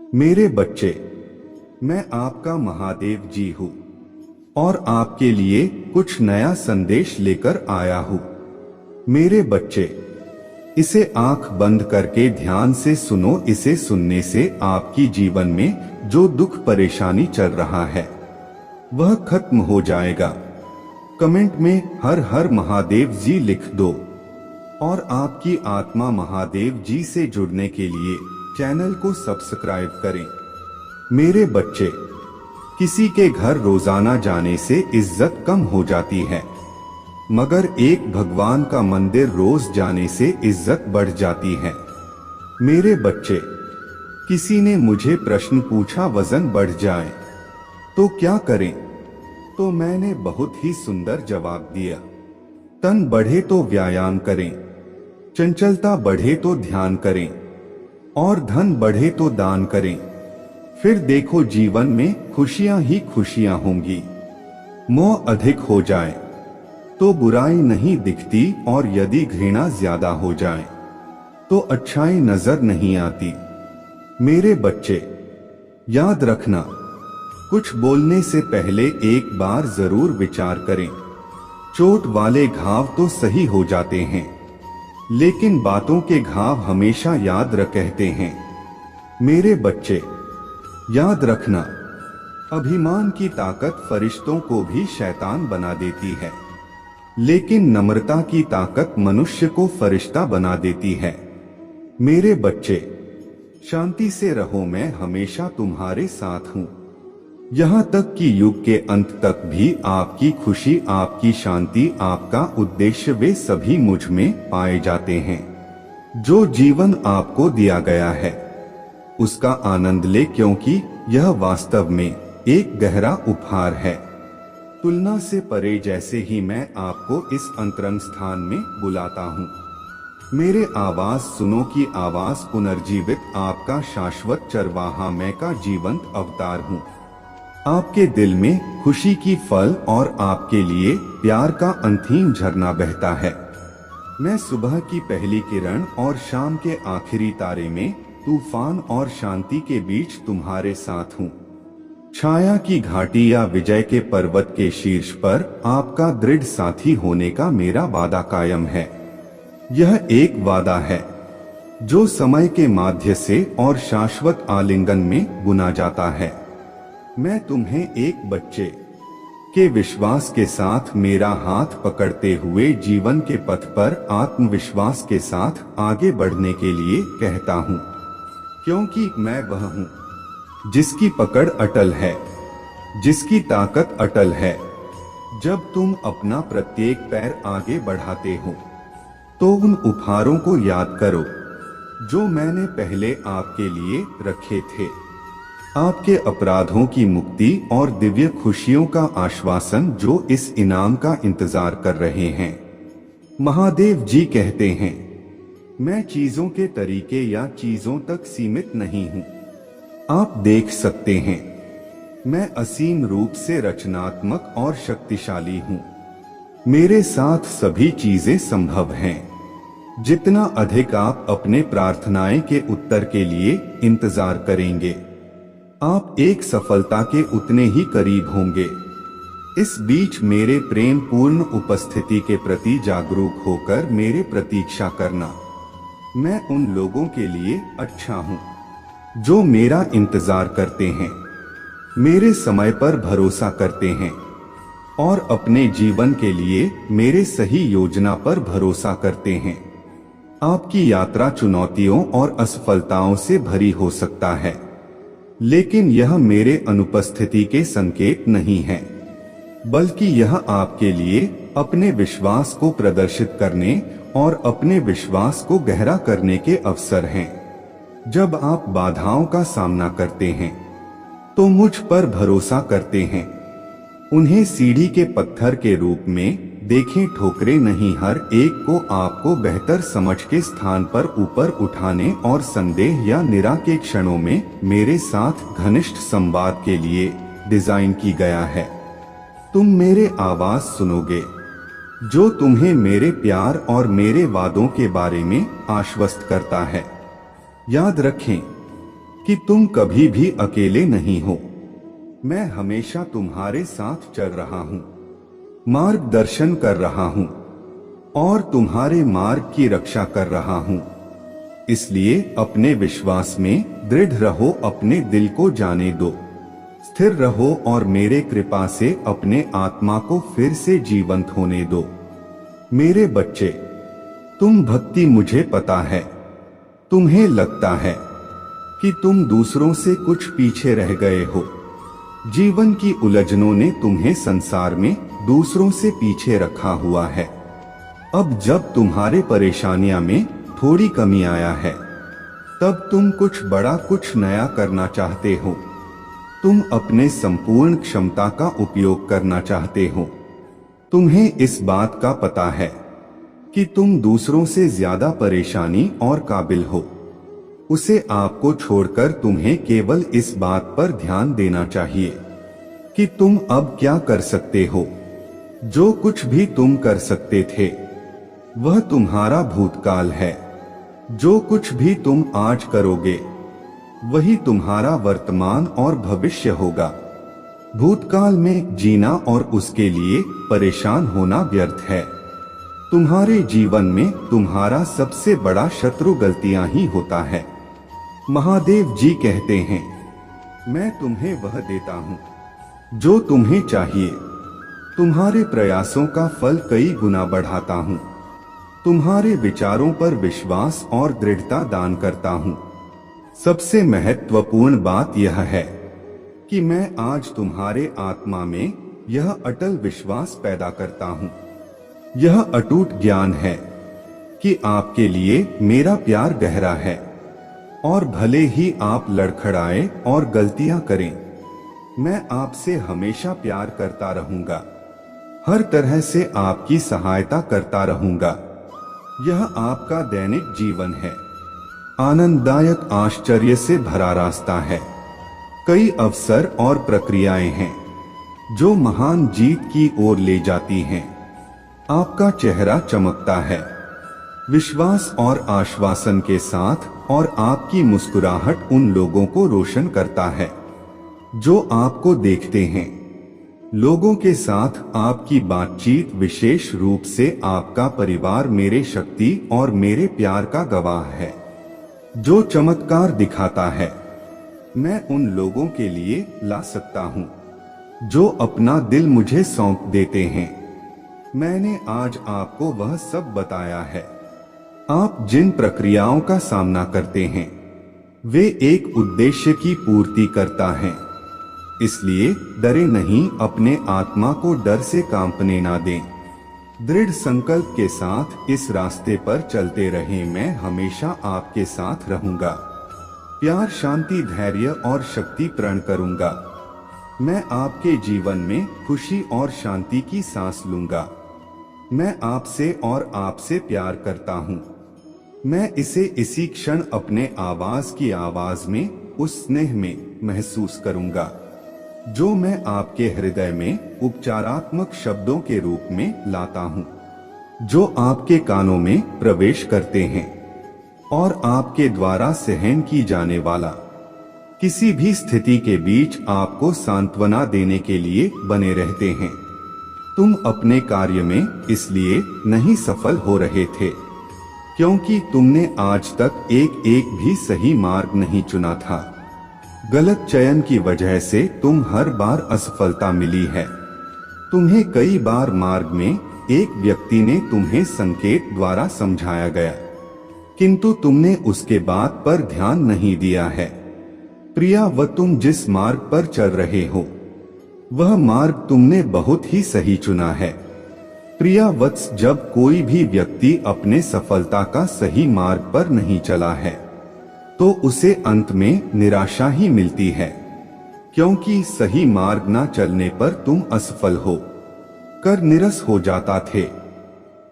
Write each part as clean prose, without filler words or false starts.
मेरे बच्चे, मैं आपका महादेव जी हूँ और आपके लिए कुछ नया संदेश लेकर आया हूँ। मेरे बच्चे, इसे आंख बंद करके ध्यान से सुनो। इसे सुनने से आपकी जीवन में जो दुख परेशानी चल रहा है वह खत्म हो जाएगा। कमेंट में हर हर महादेव जी लिख दो और आपकी आत्मा महादेव जी से जुड़ने के लिए चैनल को सब्सक्राइब करें। मेरे बच्चे, किसी के घर रोजाना जाने से इज्जत कम हो जाती है, मगर एक भगवान का मंदिर रोज जाने से इज्जत बढ़ जाती है। मेरे बच्चे, किसी ने मुझे प्रश्न पूछा, वजन बढ़ जाए तो क्या करें? तो मैंने बहुत ही सुंदर जवाब दिया, तन बढ़े तो व्यायाम करें, चंचलता बढ़े तो ध्यान करें और धन बढ़े तो दान करें। फिर देखो जीवन में खुशियां ही खुशियां होंगी। मोह अधिक हो जाए तो बुराई नहीं दिखती और यदि घृणा ज्यादा हो जाए तो अच्छाई नजर नहीं आती। मेरे बच्चे, याद रखना, कुछ बोलने से पहले एक बार जरूर विचार करें। चोट वाले घाव तो सही हो जाते हैं, लेकिन बातों के घाव हमेशा याद रहते हैं। मेरे बच्चे, याद रखना, अभिमान की ताकत फरिश्तों को भी शैतान बना देती है, लेकिन नम्रता की ताकत मनुष्य को फरिश्ता बना देती है। मेरे बच्चे, शांति से रहो, मैं हमेशा तुम्हारे साथ हूँ। यहाँ तक कि युग के अंत तक भी आपकी खुशी, आपकी शांति, आपका उद्देश्य वे सभी मुझ में पाए जाते हैं। जो जीवन आपको दिया गया है उसका आनंद ले, क्योंकि यह वास्तव में एक गहरा उपहार है। तुलना से परे जैसे ही मैं आपको इस अंतरंग स्थान में बुलाता हूँ, मेरे आवाज सुनो की आवाज पुनर्जीवित, आपका शाश्वत चरवाहा मैं का जीवंत अवतार हूँ। आपके दिल में खुशी की फल और आपके लिए प्यार का अंतिम झरना बहता है। मैं सुबह की पहली किरण और शाम के आखिरी तारे में, तूफान और शांति के बीच तुम्हारे साथ हूँ। छाया की घाटी या विजय के पर्वत के शीर्ष पर आपका दृढ़ साथी होने का मेरा वादा कायम है। यह एक वादा है जो समय के माध्य से और शाश्वत आलिंगन में बुना जाता है। मैं तुम्हें एक बच्चे के विश्वास के साथ मेरा हाथ पकड़ते हुए जीवन के पथ पर आत्मविश्वास के साथ आगे बढ़ने के लिए कहता हूँ, क्योंकि मैं वह हूँ जिसकी पकड़ अटल है, जिसकी ताकत अटल है। जब तुम अपना प्रत्येक पैर आगे बढ़ाते हो तो उन उपहारों को याद करो जो मैंने पहले आपके लिए रखे थे। आपके अपराधों की मुक्ति और दिव्य खुशियों का आश्वासन जो इस इनाम का इंतजार कर रहे हैं। महादेव जी कहते हैं, मैं चीजों के तरीके या चीजों तक सीमित नहीं हूँ। आप देख सकते हैं, मैं असीम रूप से रचनात्मक और शक्तिशाली हूँ। मेरे साथ सभी चीजें संभव हैं। जितना अधिक आप अपने प्रार्थनाएं के उत्तर के लिए इंतजार करेंगे, आप एक सफलता के उतने ही करीब होंगे। इस बीच मेरे प्रेम पूर्ण उपस्थिति के प्रति जागरूक होकर मेरे प्रतीक्षा करना। मैं उन लोगों के लिए अच्छा हूँ जो मेरा इंतजार करते हैं, मेरे समय पर भरोसा करते हैं और अपने जीवन के लिए मेरे सही योजना पर भरोसा करते हैं। आपकी यात्रा चुनौतियों और असफलताओं से भरी हो सकता है, लेकिन यह मेरे अनुपस्थिति के संकेत नहीं है, बल्कि यह आपके लिए अपने विश्वास को प्रदर्शित करने और अपने विश्वास को गहरा करने के अवसर हैं। जब आप बाधाओं का सामना करते हैं तो मुझ पर भरोसा करते हैं, उन्हें सीढ़ी के पत्थर के रूप में देखें, ठोकरे नहीं। हर एक को आपको बेहतर समझ के स्थान पर ऊपर उठाने और संदेह या निरा के क्षणों में मेरे साथ घनिष्ठ संवाद के लिए डिजाइन की गया है। तुम मेरे आवाज सुनोगे जो तुम्हें मेरे प्यार और मेरे वादों के बारे में आश्वस्त करता है। याद रखें कि तुम कभी भी अकेले नहीं हो। मैं हमेशा तुम्हारे साथ चल रहा हूँ, मार्गदर्शन कर रहा हूँ और तुम्हारे मार्ग की रक्षा कर रहा हूँ। इसलिए अपने विश्वास में दृढ़ रहो, अपने दिल को जाने दो, स्थिर रहो और मेरे कृपा से अपने आत्मा को फिर से जीवंत होने दो। मेरे बच्चे, तुम भक्ति, मुझे पता है तुम्हें लगता है कि तुम दूसरों से कुछ पीछे रह गए हो। जीवन की उलझनों ने तुम्हें संसार में दूसरों से पीछे रखा हुआ है। अब जब तुम्हारे परेशानियां में थोड़ी कमी आया है, तब तुम कुछ बड़ा, कुछ नया करना चाहते हो। तुम अपने संपूर्ण क्षमता का उपयोग करना चाहते हो। तुम्हें इस बात का पता है कि तुम दूसरों से ज्यादा परेशानी और काबिल हो। उसे आपको छोड़कर तुम्हें केवल इस बात पर ध्यान देना चाहिए कि तुम अब क्या कर सकते हो। जो कुछ भी तुम कर सकते थे वह तुम्हारा भूतकाल है। जो कुछ भी तुम आज करोगे वही तुम्हारा वर्तमान और भविष्य होगा। भूतकाल में जीना और उसके लिए परेशान होना व्यर्थ है। तुम्हारे जीवन में तुम्हारा सबसे बड़ा शत्रु गलतियां ही होता है। महादेव जी कहते हैं, मैं तुम्हें वह देता हूँ जो तुम्हें चाहिए। तुम्हारे प्रयासों का फल कई गुना बढ़ाता हूँ। तुम्हारे विचारों पर विश्वास और दृढ़ता दान करता हूँ। सबसे महत्वपूर्ण बात यह है कि मैं आज तुम्हारे आत्मा में यह अटल विश्वास पैदा करता हूँ। यह अटूट ज्ञान है कि आपके लिए मेरा प्यार गहरा है और भले ही आप लड़खड़ाएं और गलतियां करें, मैं आपसे हमेशा प्यार करता रहूंगा। हर तरह से आपकी सहायता करता रहूंगा। यह आपका दैनिक जीवन है, आनंददायक, आश्चर्य से भरा रास्ता है। कई अवसर और प्रक्रियाएं हैं जो महान जीत की ओर ले जाती हैं। आपका चेहरा चमकता है विश्वास और आश्वासन के साथ, और आपकी मुस्कुराहट उन लोगों को रोशन करता है जो आपको देखते हैं। लोगों के साथ आपकी बातचीत, विशेष रूप से आपका परिवार, मेरे शक्ति और मेरे प्यार का गवाह है जो चमत्कार दिखाता है। मैं उन लोगों के लिए ला सकता हूं जो अपना दिल मुझे सौंप देते हैं। मैंने आज आपको वह सब बताया है। आप जिन प्रक्रियाओं का सामना करते हैं वे एक उद्देश्य की पूर्ति करता है। इसलिए डरे नहीं, अपने आत्मा को डर से कांपने ना दें। दृढ़ संकल्प के साथ इस रास्ते पर चलते रहें। मैं हमेशा आपके साथ रहूंगा। प्यार, शांति, धैर्य और शक्ति प्रण करूंगा। मैं आपके जीवन में खुशी और शांति की सांस लूंगा। मैं आपसे और आपसे प्यार करता हूँ। मैं इसे इसी क्षण अपने आवाज की आवाज में, उस स्नेह में महसूस करूंगा जो मैं आपके हृदय में उपचारात्मक शब्दों के रूप में लाता हूँ, जो आपके कानों में प्रवेश करते हैं और आपके द्वारा सहन की जाने वाला किसी भी स्थिति के बीच आपको सांत्वना देने के लिए बने रहते हैं। तुम अपने कार्य में इसलिए नहीं सफल हो रहे थे क्योंकि तुमने आज तक एक भी सही मार्ग नहीं चुना था। गलत चयन की वजह से तुम हर बार असफलता मिली है। तुम्हें कई बार मार्ग में एक व्यक्ति ने तुम्हें संकेत द्वारा समझाया गया, किंतु तुमने उसके बात पर ध्यान नहीं दिया है। प्रिया, वह तुम जिस मार्ग पर चल रहे हो वह मार्ग तुमने बहुत ही सही चुना है। प्रिया वत्स, जब कोई भी व्यक्ति अपने सफलता का सही मार्ग पर नहीं चला है तो उसे अंत में निराशा ही मिलती है, क्योंकि सही मार्ग न चलने पर तुम असफल हो कर निराश हो जाता थे।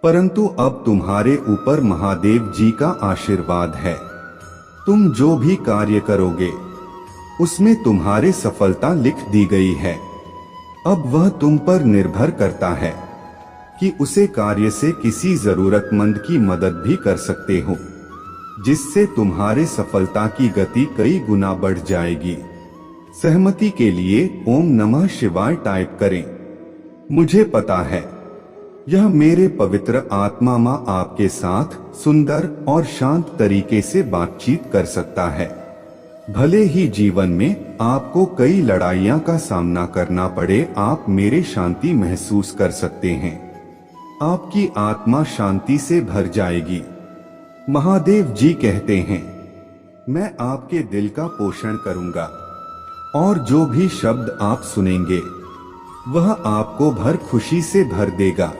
परंतु अब तुम्हारे ऊपर महादेव जी का आशीर्वाद है। तुम जो भी कार्य करोगे उसमें तुम्हारी सफलता लिख दी गई है। अब वह तुम पर निर्भर करता है कि उसे कार्य से किसी जरूरतमंद की मदद भी कर सकते हो। जिससे तुम्हारे सफलता की गति कई गुना बढ़ जाएगी। सहमति के लिए ओम नमः शिवाय टाइप करें। मुझे पता है यह मेरे पवित्र आत्मा माँ आपके साथ सुंदर और शांत तरीके से बातचीत कर सकता है। भले ही जीवन में आपको कई लड़ाइयाँ का सामना करना पड़े, आप मेरे शांति महसूस कर सकते हैं। आपकी आत्मा शांति से भर जाएगी। महादेव जी कहते हैं, मैं आपके दिल का पोषण करूंगा और जो भी शब्द आप सुनेंगे वह आपको भर खुशी से भर देगा।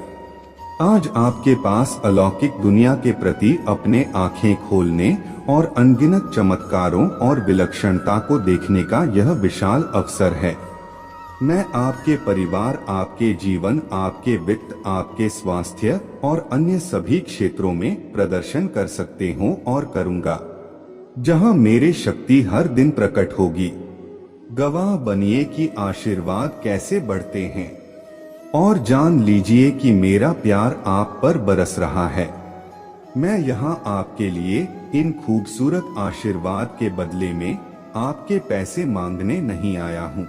आज आपके पास अलौकिक दुनिया के प्रति अपने आंखें खोलने और अनगिनत चमत्कारों और विलक्षणता को देखने का यह विशाल अवसर है। मैं आपके परिवार, आपके जीवन, आपके वित्त, आपके स्वास्थ्य और अन्य सभी क्षेत्रों में प्रदर्शन कर सकते हूं और करूंगा, जहां मेरी शक्ति हर दिन प्रकट होगी। गवाह बनिए कि आशीर्वाद कैसे बढ़ते हैं और जान लीजिए कि मेरा प्यार आप पर बरस रहा है। मैं यहाँ आपके लिए इन खूबसूरत आशीर्वाद के बदले में आपके पैसे मांगने नहीं आया हूँ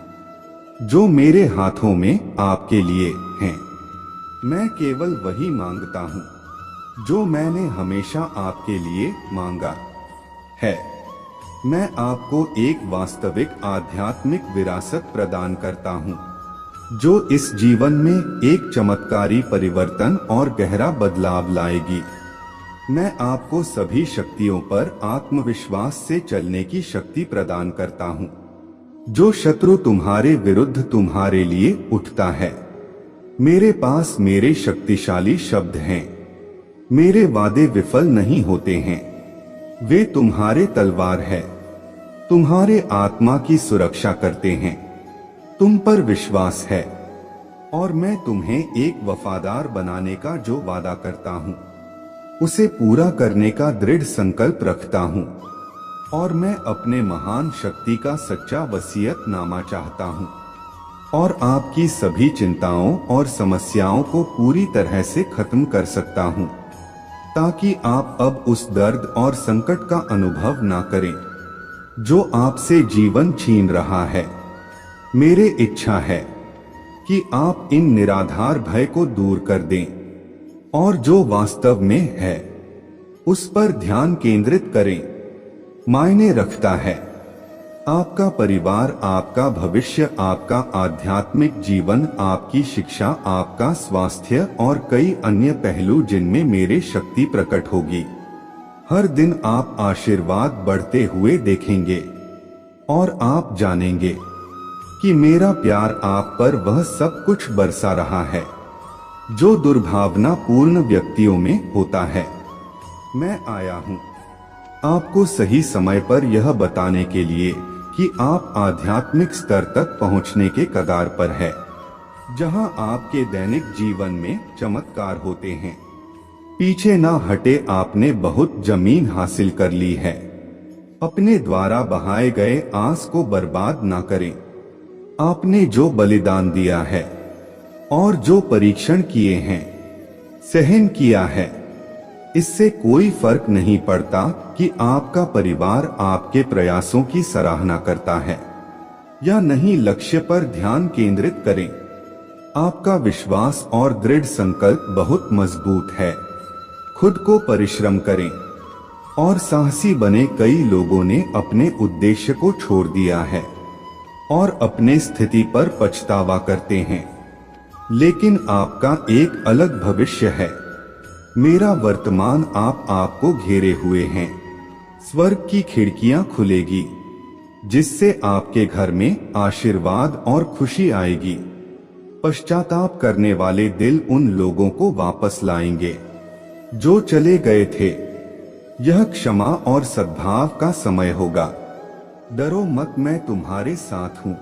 जो मेरे हाथों में आपके लिए हैं। मैं केवल वही मांगता हूँ जो मैंने हमेशा आपके लिए मांगा है। मैं आपको एक वास्तविक आध्यात्मिक विरासत प्रदान करता हूँ जो इस जीवन में एक चमत्कारी परिवर्तन और गहरा बदलाव लाएगी। मैं आपको सभी शक्तियों पर आत्मविश्वास से चलने की शक्ति प्रदान करता हूँ। जो शत्रु तुम्हारे विरुद्ध तुम्हारे लिए उठता है, मेरे पास मेरे शक्तिशाली शब्द हैं। मेरे वादे विफल नहीं होते हैं, वे तुम्हारे तलवार है, तुम्हारे आत्मा की सुरक्षा करते हैं। तुम पर विश्वास है और मैं तुम्हें एक वफादार बनाने का जो वादा करता हूँ उसे पूरा करने का दृढ़ संकल्प रखता हूँ और मैं अपने महान शक्ति का सच्चा वसीयतनामा चाहता हूँ और आपकी सभी चिंताओं और समस्याओं को पूरी तरह से खत्म कर सकता हूँ ताकि आप अब उस दर्द और संकट का अनुभव ना करें जो आपसे जीवन छीन रहा है। मेरी इच्छा है कि आप इन निराधार भय को दूर कर दें और जो वास्तव में है उस पर ध्यान केंद्रित करें। मायने रखता है आपका परिवार, आपका भविष्य, आपका आध्यात्मिक जीवन, आपकी शिक्षा, आपका स्वास्थ्य और कई अन्य पहलू जिनमें मेरी शक्ति प्रकट होगी। हर दिन आप आशीर्वाद बढ़ते हुए देखेंगे और आप जानेंगे कि मेरा प्यार आप पर वह सब कुछ बरसा रहा है जो दुर्भावना पूर्ण व्यक्तियों में होता है। मैं आया हूँ आपको सही समय पर यह बताने के लिए कि आप आध्यात्मिक स्तर तक पहुँचने के कगार पर है, जहाँ आपके दैनिक जीवन में चमत्कार होते हैं। पीछे ना हटे, आपने बहुत जमीन हासिल कर ली है। अपने द्वारा बहाए गए आंस को बर्बाद ना करें। आपने जो बलिदान दिया है और जो परीक्षण किए हैं, सहन किया है, इससे कोई फर्क नहीं पड़ता कि आपका परिवार आपके प्रयासों की सराहना करता है या नहीं। लक्ष्य पर ध्यान केंद्रित करें। आपका विश्वास और दृढ़ संकल्प बहुत मजबूत है। खुद को परिश्रम करें और साहसी बने। कई लोगों ने अपने उद्देश्य को छोड़ दिया है और अपने स्थिति पर पछतावा करते हैं, लेकिन आपका एक अलग भविष्य है। मेरा वर्तमान आपको घेरे हुए हैं। स्वर्ग की खिड़कियां खुलेगी जिससे आपके घर में आशीर्वाद और खुशी आएगी। पश्चाताप करने वाले दिल उन लोगों को वापस लाएंगे जो चले गए थे। यह क्षमा और सद्भाव का समय होगा। डरो मत, मैं तुम्हारे साथ हूँ।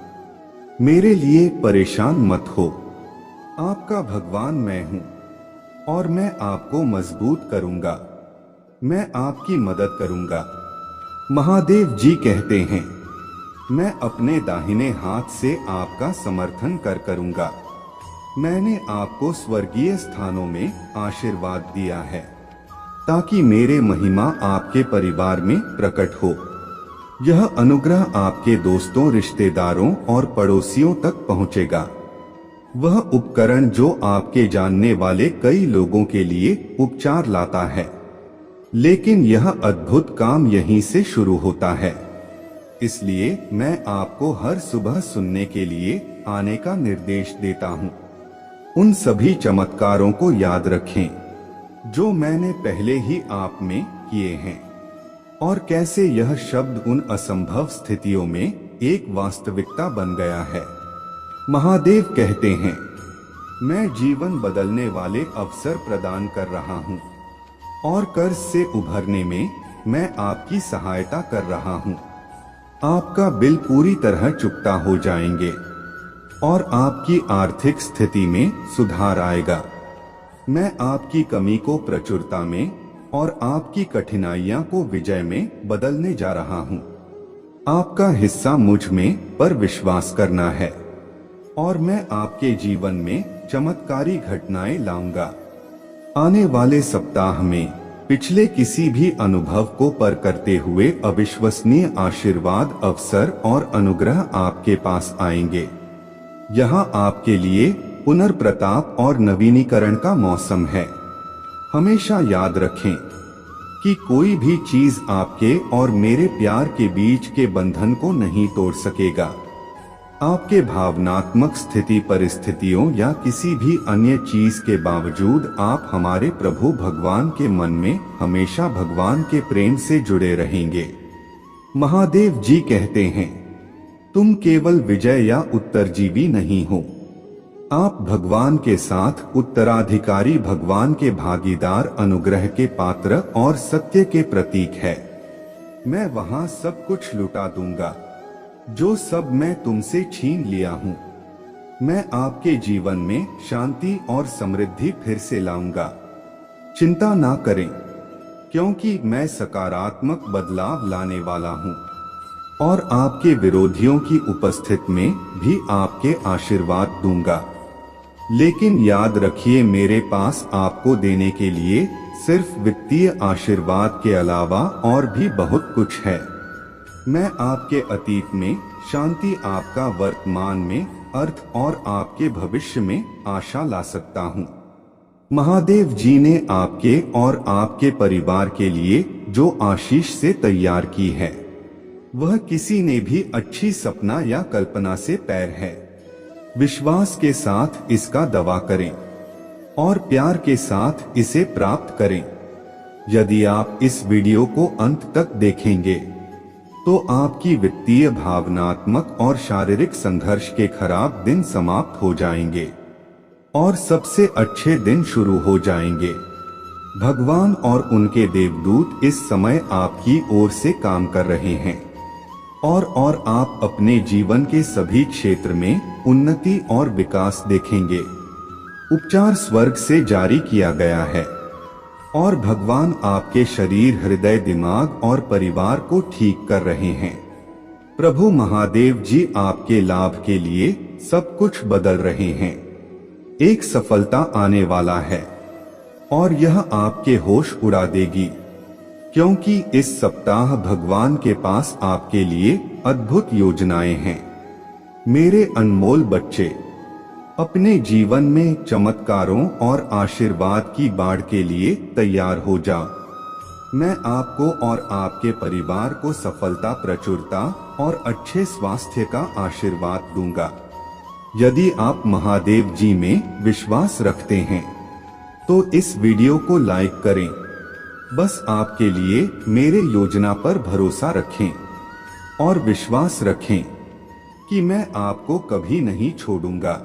मेरे लिए परेशान मत हो। आपका भगवान मैं हूँ और मैं आपको मजबूत करूंगा। मैं आपकी मदद करूंगा। महादेव जी कहते हैं, मैं अपने दाहिने हाथ से आपका समर्थन करूंगा। मैंने आपको स्वर्गीय स्थानों में आशीर्वाद दिया है। ताकि मेरे महिमा आपके परिवार में प्रकट हो। यह अनुग्रह आपके दोस्तों, रिश्तेदारों और पड़ोसियों तक पहुंचेगा। वह उपकरण जो आपके जानने वाले कई लोगों के लिए उपचार लाता है, लेकिन यह अद्भुत काम यहीं से शुरू होता है। इसलिए मैं आपको हर सुबह सुनने के लिए आने का निर्देश देता हूँ। उन सभी चमत्कारों को याद रखें जो मैंने पहले ही आप में किए हैं, और कैसे यह शब्द उन असंभव स्थितियों में एक वास्तविकता बन गया है। महादेव कहते हैं, मैं जीवन बदलने वाले अवसर प्रदान कर रहा हूँ और कर्ज से उभरने में मैं आपकी सहायता कर रहा हूँ। आपका बिल पूरी तरह चुकता हो जाएंगे और आपकी आर्थिक स्थिति में सुधार आएगा। मैं आपकी कमी को प्रचुरता में और आपकी कठिनाइयां को विजय में बदलने जा रहा हूं। आपका हिस्सा मुझ में पर विश्वास करना है और मैं आपके जीवन में चमत्कारी घटनाएं लाऊंगा। आने वाले सप्ताह में पिछले किसी भी अनुभव को पर करते हुए अविश्वसनीय आशीर्वाद, अवसर और अनुग्रह आपके पास आएंगे। यहाँ आपके लिए पुनर्प्रताप और नवीनीकरण का मौसम है। हमेशा याद रखें कि कोई भी चीज आपके और मेरे प्यार के बीच के बंधन को नहीं तोड़ सकेगा। आपके भावनात्मक स्थिति, परिस्थितियों या किसी भी अन्य चीज के बावजूद आप हमारे प्रभु भगवान के मन में हमेशा भगवान के प्रेम से जुड़े रहेंगे। महादेव जी कहते हैं, तुम केवल विजय या उत्तरजीवी नहीं हो, आप भगवान के साथ उत्तराधिकारी, भगवान के भागीदार, अनुग्रह के पात्र और सत्य के प्रतीक है। मैं वहां सब कुछ लुटा दूंगा जो सब मैं तुमसे छीन लिया हूँ। मैं आपके जीवन में शांति और समृद्धि फिर से लाऊंगा। चिंता ना करें, क्योंकि मैं सकारात्मक बदलाव लाने वाला हूँ और आपके विरोधियों की उपस्थिति में भी आपके आशीर्वाद दूंगा। लेकिन याद रखिए, मेरे पास आपको देने के लिए सिर्फ वित्तीय आशीर्वाद के अलावा और भी बहुत कुछ है। मैं आपके अतीत में शांति, आपका वर्तमान में अर्थ और आपके भविष्य में आशा ला सकता हूँ। महादेव जी ने आपके और आपके परिवार के लिए जो आशीष से तैयार की है, वह किसी ने भी अच्छी सपना या कल्पना से पैर है। विश्वास के साथ इसका दावा करें और प्यार के साथ इसे प्राप्त करें। यदि आप इस वीडियो को अंत तक देखेंगे तो आपकी वित्तीय, भावनात्मक और शारीरिक संघर्ष के खराब दिन समाप्त हो जाएंगे और सबसे अच्छे दिन शुरू हो जाएंगे। भगवान और उनके देवदूत इस समय आपकी ओर से काम कर रहे हैं और आप अपने जीवन के सभी क्षेत्र में उन्नति और विकास देखेंगे। उपचार स्वर्ग से जारी किया गया है और भगवान आपके शरीर, हृदय, दिमाग और परिवार को ठीक कर रहे हैं। प्रभु महादेव जी आपके लाभ के लिए सब कुछ बदल रहे हैं। एक सफलता आने वाला है और यह आपके होश उड़ा देगी, क्योंकि इस सप्ताह भगवान के पास आपके लिए अद्भुत योजनाएं हैं। मेरे अनमोल बच्चे, अपने जीवन में चमत्कारों और आशीर्वाद की बाढ़ के लिए तैयार हो जाओ। मैं आपको और आपके परिवार को सफलता, प्रचुरता और अच्छे स्वास्थ्य का आशीर्वाद दूंगा। यदि आप महादेव जी में विश्वास रखते हैं तो इस वीडियो को लाइक करें। बस आपके लिए मेरे योजना पर भरोसा रखें और विश्वास रखें कि मैं आपको कभी नहीं छोड़ूंगा।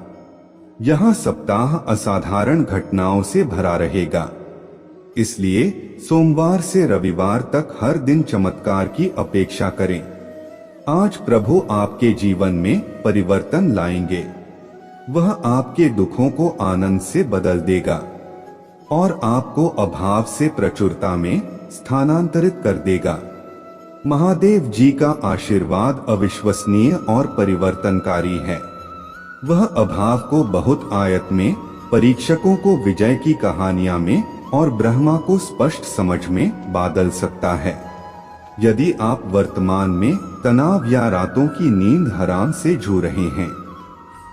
यह सप्ताह असाधारण घटनाओं से भरा रहेगा, इसलिए सोमवार से रविवार तक हर दिन चमत्कार की अपेक्षा करें। आज प्रभु आपके जीवन में परिवर्तन लाएंगे। वह आपके दुखों को आनंद से बदल देगा और आपको अभाव से प्रचुरता में स्थानांतरित कर देगा। महादेव जी का आशीर्वाद अविश्वसनीय और परिवर्तनकारी है। वह अभाव को बहुत आयत में, परीक्षकों को विजय की कहानियां में और ब्रह्मा को स्पष्ट समझ में बदल सकता है। यदि आप वर्तमान में तनाव या रातों की नींद हराम से जूझ रहे हैं,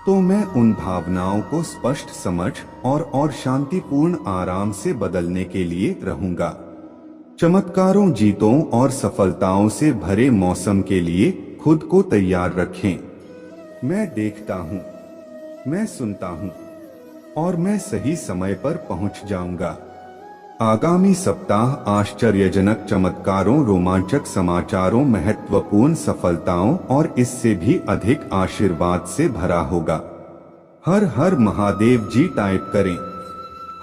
तो मैं उन भावनाओं को स्पष्ट समझ और शांतिपूर्ण आराम से बदलने के लिए रहूंगा। चमत्कारों, जीतों और सफलताओं से भरे मौसम के लिए खुद को तैयार रखें। मैं देखता हूँ, मैं सुनता हूँ और मैं सही समय पर पहुँच जाऊंगा। आगामी सप्ताह आश्चर्यजनक चमत्कारों, रोमांचक समाचारों, महत्वपूर्ण सफलताओं और इससे भी अधिक आशीर्वाद से भरा होगा। हर हर महादेव जी टाइप करें।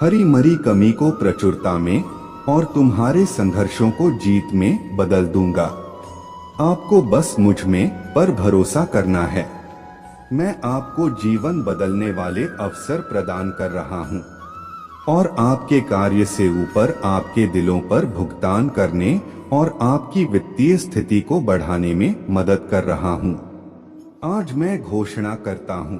हरी मरी कमी को प्रचुरता में और तुम्हारे संघर्षों को जीत में बदल दूंगा। आपको बस मुझ में पर भरोसा करना है। मैं आपको जीवन बदलने वाले अवसर प्रदान कर रहा हूँ और आपके कार्य से ऊपर आपके दिलों पर भुगतान करने और आपकी वित्तीय स्थिति को बढ़ाने में मदद कर रहा हूँ। आज मैं घोषणा करता हूँ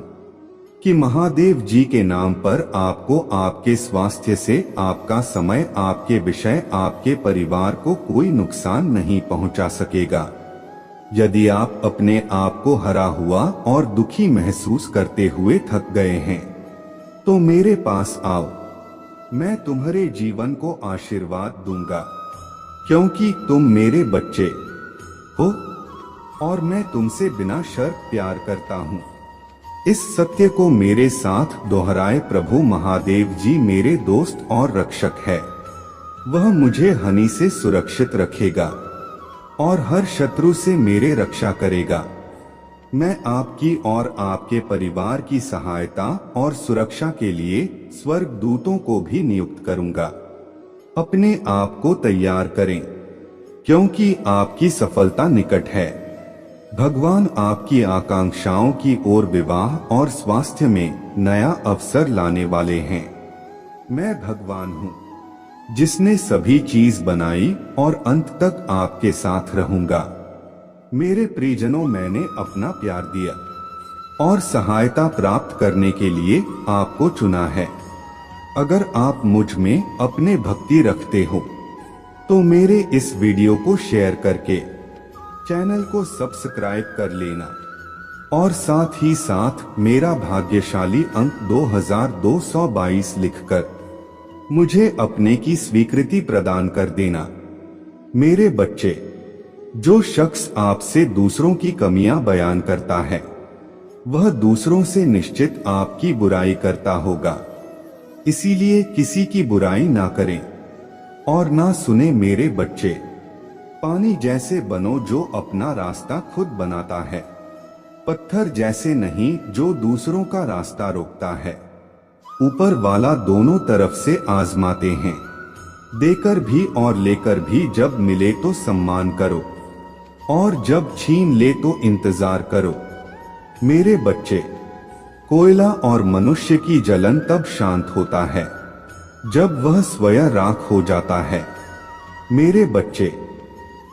कि महादेव जी के नाम पर आपको, आपके स्वास्थ्य से, आपका समय, आपके विषय, आपके परिवार को कोई नुकसान नहीं पहुंचा सकेगा। यदि आप अपने आप को हरा हुआ और दुखी महसूस करते हुए थक गए हैं, तो मेरे पास आओ। मैं तुम्हारे जीवन को आशीर्वाद दूंगा, क्योंकि तुम मेरे बच्चे हो और मैं तुमसे बिना शर्त प्यार करता हूँ। इस सत्य को मेरे साथ दोहराए। प्रभु महादेव जी मेरे दोस्त और रक्षक है। वह मुझे हानि से सुरक्षित रखेगा और हर शत्रु से मेरे रक्षा करेगा। मैं आपकी और आपके परिवार की सहायता और सुरक्षा के लिए स्वर्ग दूतों को भी नियुक्त करूंगा। अपने आप को तैयार करें, क्योंकि आपकी सफलता निकट है। भगवान आपकी आकांक्षाओं की ओर विवाह और स्वास्थ्य में नया अवसर लाने वाले हैं। मैं भगवान हूँ जिसने सभी चीज बनाई और अंत तक आपके साथ रहूंगा। मेरे प्रियजनों, मैंने अपना प्यार दिया और सहायता प्राप्त करने के लिए आपको चुना है। अगर आप मुझ में अपने भक्ति रखते हो, तो मेरे इस वीडियो को शेयर करके चैनल को सब्सक्राइब कर लेना और साथ ही साथ मेरा भाग्यशाली अंक 2222 लिखकर मुझे अपने की स्वीकृति प्रदान कर देना। मेरे बच्चे, जो शख्स आपसे दूसरों की कमियां बयान करता है, वह दूसरों से निश्चित आपकी बुराई करता होगा। इसीलिए किसी की बुराई ना करें और ना सुने। मेरे बच्चे, पानी जैसे बनो जो अपना रास्ता खुद बनाता है, पत्थर जैसे नहीं जो दूसरों का रास्ता रोकता है। ऊपर वाला दोनों तरफ से आजमाते हैं, देकर भी और लेकर भी। जब मिले तो सम्मान करो और जब छीन ले तो इंतजार करो। मेरे बच्चे, कोयला और मनुष्य की जलन तब शांत होता है जब वह स्वयं राख हो जाता है। मेरे बच्चे,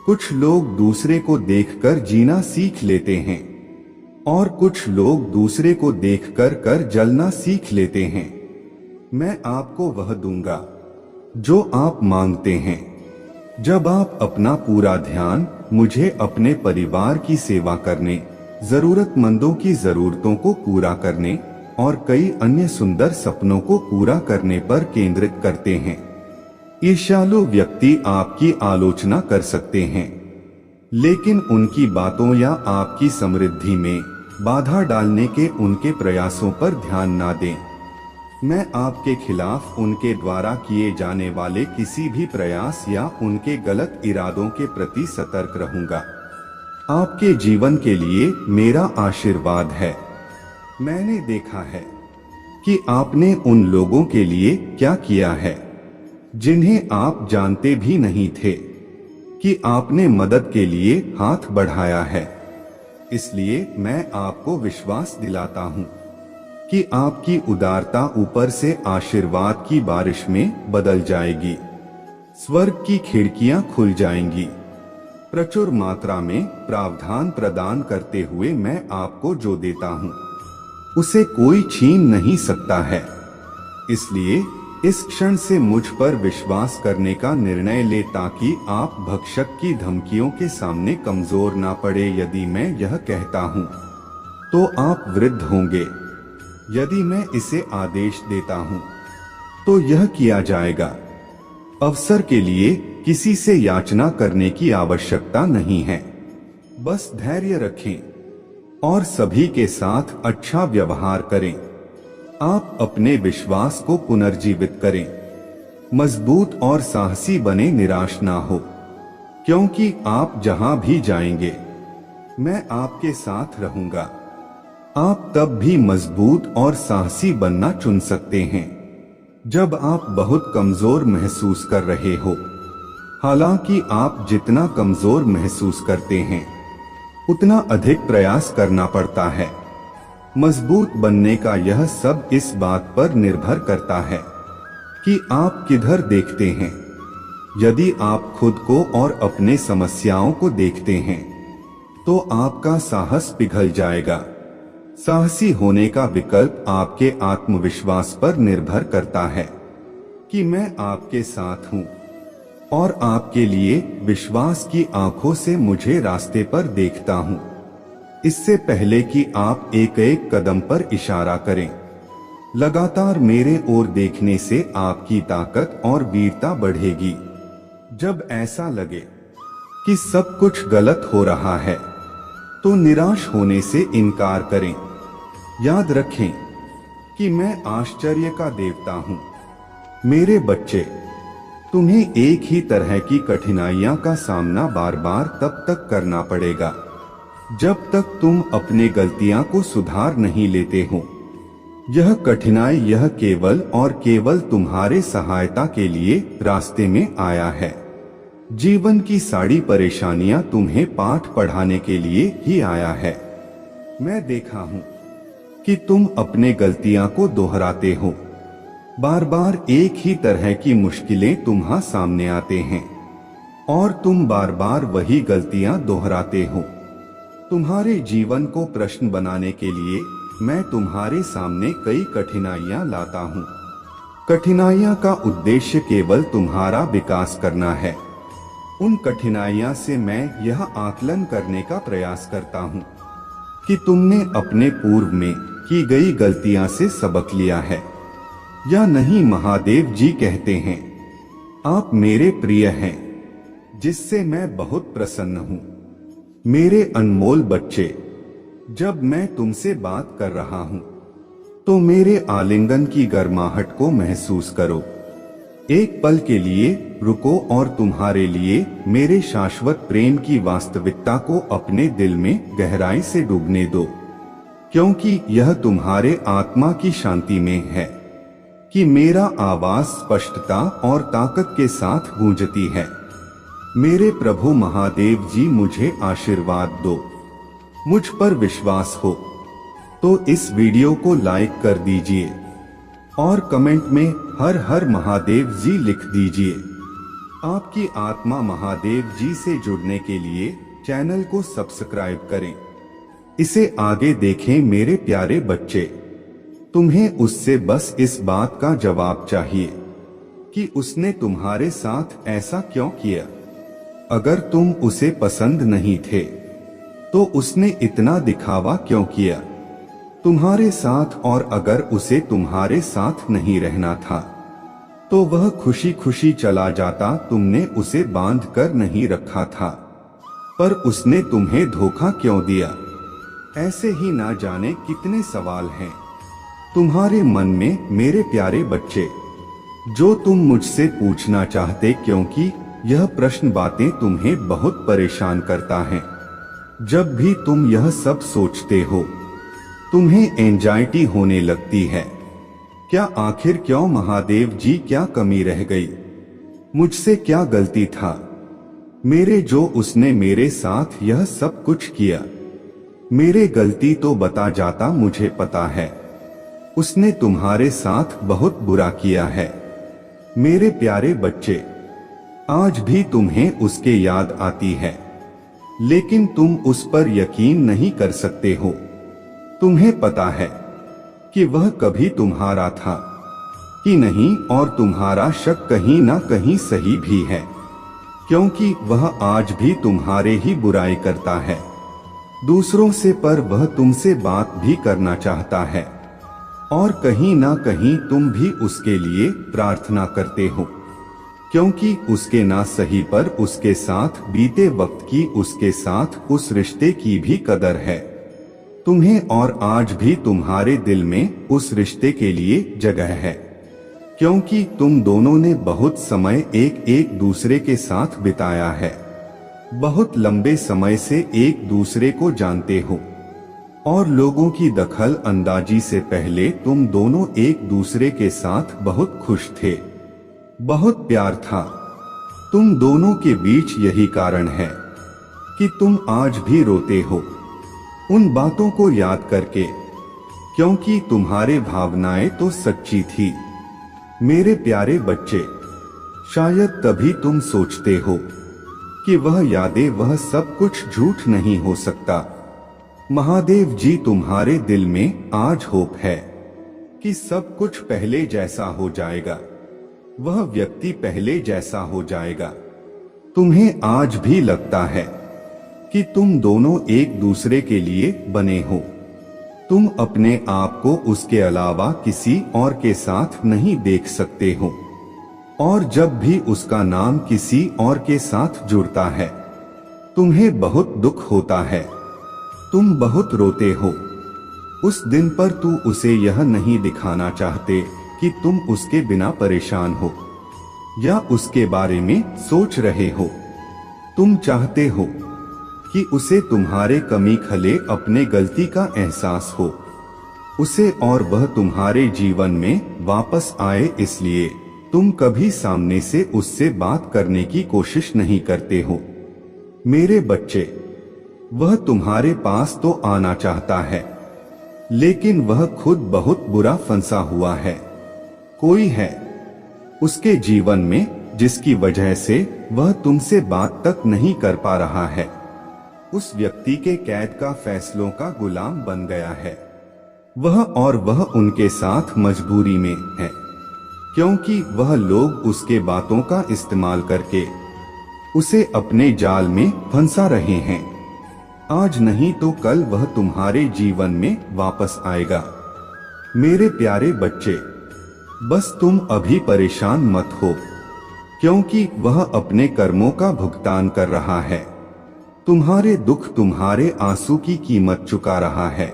कुछ लोग दूसरे को देखकर जीना सीख लेते हैं और कुछ लोग दूसरे को देखकर कर जलना सीख लेते हैं। मैं आपको वह दूंगा जो आप मांगते हैं, जब आप अपना पूरा ध्यान मुझे, अपने परिवार की सेवा करने, जरूरतमंदों की जरूरतों को पूरा करने और कई अन्य सुंदर सपनों को पूरा करने पर केंद्रित करते हैं। ईर्ष्यालु व्यक्ति आपकी आलोचना कर सकते हैं, लेकिन उनकी बातों या आपकी समृद्धि में बाधा डालने के उनके प्रयासों पर ध्यान ना दें। मैं आपके खिलाफ उनके द्वारा किए जाने वाले किसी भी प्रयास या उनके गलत इरादों के प्रति सतर्क रहूंगा। आपके जीवन के लिए मेरा आशीर्वाद है। मैंने देखा है कि आपने उन लोगों के लिए क्या किया है जिन्हें आप जानते भी नहीं थे कि आपने मदद के लिए हाथ बढ़ाया है। इसलिए मैं आपको विश्वास दिलाता हूँ कि आपकी उदारता ऊपर से आशीर्वाद की बारिश में बदल जाएगी। स्वर्ग की खिड़कियां खुल जाएंगी। प्रचुर मात्रा में प्रावधान प्रदान करते हुए मैं आपको जो देता हूँ, उसे कोई छीन नहीं सकता है। इसलिए इस क्षण से मुझ पर विश्वास करने का निर्णय ले ताकि आप भक्षक की धमकियों के सामने कमजोर ना पड़े। यदि मैं यह कहता हूँ तो आप वृद्ध होंगे, यदि मैं इसे आदेश देता हूँ तो यह किया जाएगा। अवसर के लिए किसी से याचना करने की आवश्यकता नहीं है, बस धैर्य रखें और सभी के साथ अच्छा व्यवहार करें। आप अपने विश्वास को पुनर्जीवित करें, मजबूत और साहसी बने, निराश ना हो, क्योंकि आप जहां भी जाएंगे मैं आपके साथ रहूंगा। आप तब भी मजबूत और साहसी बनना चुन सकते हैं जब आप बहुत कमजोर महसूस कर रहे हो। हालांकि आप जितना कमजोर महसूस करते हैं उतना अधिक प्रयास करना पड़ता है। मजबूत बनने का यह सब इस बात पर निर्भर करता है कि आप किधर देखते हैं। यदि आप खुद को और अपने समस्याओं को देखते हैं तो आपका साहस पिघल जाएगा। साहसी होने का विकल्प आपके आत्मविश्वास पर निर्भर करता है कि मैं आपके साथ हूं और आपके लिए विश्वास की आंखों से मुझे रास्ते पर देखता हूं। इससे पहले कि आप एक एक कदम पर इशारा करें, लगातार मेरे ओर देखने से आपकी ताकत और वीरता बढ़ेगी। जब ऐसा लगे कि सब कुछ गलत हो रहा है तो निराश होने से इनकार करें। याद रखें कि मैं आश्चर्य का देवता हूं। मेरे बच्चे, तुम्हें एक ही तरह की कठिनाइयां का सामना बार बार तब तक करना पड़ेगा जब तक तुम अपने गलतियां को सुधार नहीं लेते हो। यह कठिनाई यह केवल और केवल तुम्हारे सहायता के लिए रास्ते में आया है। जीवन की सारी परेशानियां तुम्हें पाठ पढ़ाने के लिए ही आया है। मैं देखा हूं कि तुम अपने गलतियां को दोहराते हो। बार बार एक ही तरह की मुश्किलें तुम्हारे सामने आते हैं और तुम बार बार वही गलतियां दोहराते हो। तुम्हारे जीवन को प्रश्न बनाने के लिए मैं तुम्हारे सामने कई कठिनाइयां लाता हूं। कठिनाइयां का उद्देश्य केवल तुम्हारा विकास करना है। उन कठिनाइयां से मैं यह आकलन करने का प्रयास करता हूं कि तुमने अपने पूर्व में की गई गलतियां से सबक लिया है या नहीं। महादेव जी कहते हैं, आप मेरे प्रिय हैं जिससे मैं बहुत प्रसन्न हूं। मेरे अनमोल बच्चे, जब मैं तुमसे बात कर रहा हूं तो मेरे आलिंगन की गर्माहट को महसूस करो। एक पल के लिए रुको और तुम्हारे लिए मेरे शाश्वत प्रेम की वास्तविकता को अपने दिल में गहराई से डूबने दो, क्योंकि यह तुम्हारे आत्मा की शांति में है कि मेरा आवाज स्पष्टता और ताकत के साथ गूंजती है। मेरे प्रभु महादेव जी, मुझे आशीर्वाद दो। मुझ पर विश्वास हो तो इस वीडियो को लाइक कर दीजिए और कमेंट में हर हर महादेव जी लिख दीजिए। आपकी आत्मा महादेव जी से जुड़ने के लिए चैनल को सब्सक्राइब करें। इसे आगे देखें। मेरे प्यारे बच्चे, तुम्हें उससे बस इस बात का जवाब चाहिए कि उसने तुम्हारे साथ ऐसा क्यों किया। अगर तुम उसे पसंद नहीं थे तो उसने इतना दिखावा क्यों किया तुम्हारे साथ, और अगर उसे तुम्हारे साथ नहीं रहना था तो वह खुशी खुशी चला जाता। तुमने उसे बांध कर नहीं रखा था, पर उसने तुम्हें धोखा क्यों दिया। ऐसे ही ना जाने कितने सवाल हैं तुम्हारे मन में मेरे प्यारे बच्चे, जो तुम मुझसे पूछना चाहते, क्योंकि यह प्रश्न बातें तुम्हें बहुत परेशान करता है। जब भी तुम यह सब सोचते हो तुम्हें एंजाइटी होने लगती है। क्या आखिर क्यों महादेव जी, क्या कमी रह गई, मुझसे क्या गलती था मेरे, जो उसने मेरे साथ यह सब कुछ किया। मेरे गलती तो बता जाता, मुझे पता है उसने तुम्हारे साथ बहुत बुरा किया है। मेरे प्यारे बच्चे, आज भी तुम्हें उसके याद आती है, लेकिन तुम उस पर यकीन नहीं कर सकते हो। तुम्हें पता है कि वह कभी तुम्हारा था, कि नहीं, और तुम्हारा शक कहीं ना कहीं सही भी है, क्योंकि वह आज भी तुम्हारे ही बुराई करता है दूसरों से, पर वह तुमसे बात भी करना चाहता है और कहीं ना कहीं तुम भी उसके लिए प्रार्थना करते हो, क्योंकि उसके ना सही पर उसके साथ बीते वक्त की, उसके साथ उस रिश्ते की भी कदर है तुम्हें, और आज भी तुम्हारे दिल में उस रिश्ते के लिए जगह है, क्योंकि तुम दोनों ने बहुत समय एक एक दूसरे के साथ बिताया है, बहुत लंबे समय से एक दूसरे को जानते हो, और लोगों की दखल अंदाजी से पहले तुम दोनों एक दूसरे के साथ बहुत खुश थे, बहुत प्यार था तुम दोनों के बीच। यही कारण है कि तुम आज भी रोते हो उन बातों को याद करके, क्योंकि तुम्हारे भावनाएं तो सच्ची थी मेरे प्यारे बच्चे। शायद तभी तुम सोचते हो कि वह यादें, वह सब कुछ झूठ नहीं हो सकता। महादेव जी, तुम्हारे दिल में आज होप है कि सब कुछ पहले जैसा हो जाएगा, वह व्यक्ति पहले जैसा हो जाएगा। तुम्हें आज भी लगता है कि तुम दोनों एक दूसरे के लिए बने हो, तुम अपने आप को उसके अलावा किसी और के साथ नहीं देख सकते हो, और जब भी उसका नाम किसी और के साथ जुड़ता है तुम्हें बहुत दुख होता है, तुम बहुत रोते हो। उस दिन पर तू उसे यह नहीं दिखाना चाहते कि तुम उसके बिना परेशान हो या उसके बारे में सोच रहे हो। तुम चाहते हो कि उसे तुम्हारे कमी खले अपने गलती का एहसास हो उसे, और वह तुम्हारे जीवन में वापस आए, इसलिए तुम कभी सामने से उससे बात करने की कोशिश नहीं करते हो। मेरे बच्चे, वह तुम्हारे पास तो आना चाहता है, लेकिन वह खुद बहुत बुरा फंसा हुआ है। कोई है उसके जीवन में जिसकी वजह से वह तुमसे बात तक नहीं कर पा रहा है। उस व्यक्ति के कैद का, फैसलों का गुलाम बन गया है वह, और वह उनके साथ मजबूरी में है, क्योंकि वह लोग उसके बातों का इस्तेमाल करके उसे अपने जाल में फंसा रहे हैं। आज नहीं तो कल वह तुम्हारे जीवन में वापस आएगा। मेरे प्यारे बच्चे, बस तुम अभी परेशान मत हो, क्योंकि वह अपने कर्मों का भुगतान कर रहा है। तुम्हारे दुख, तुम्हारे आंसू की कीमत चुका रहा है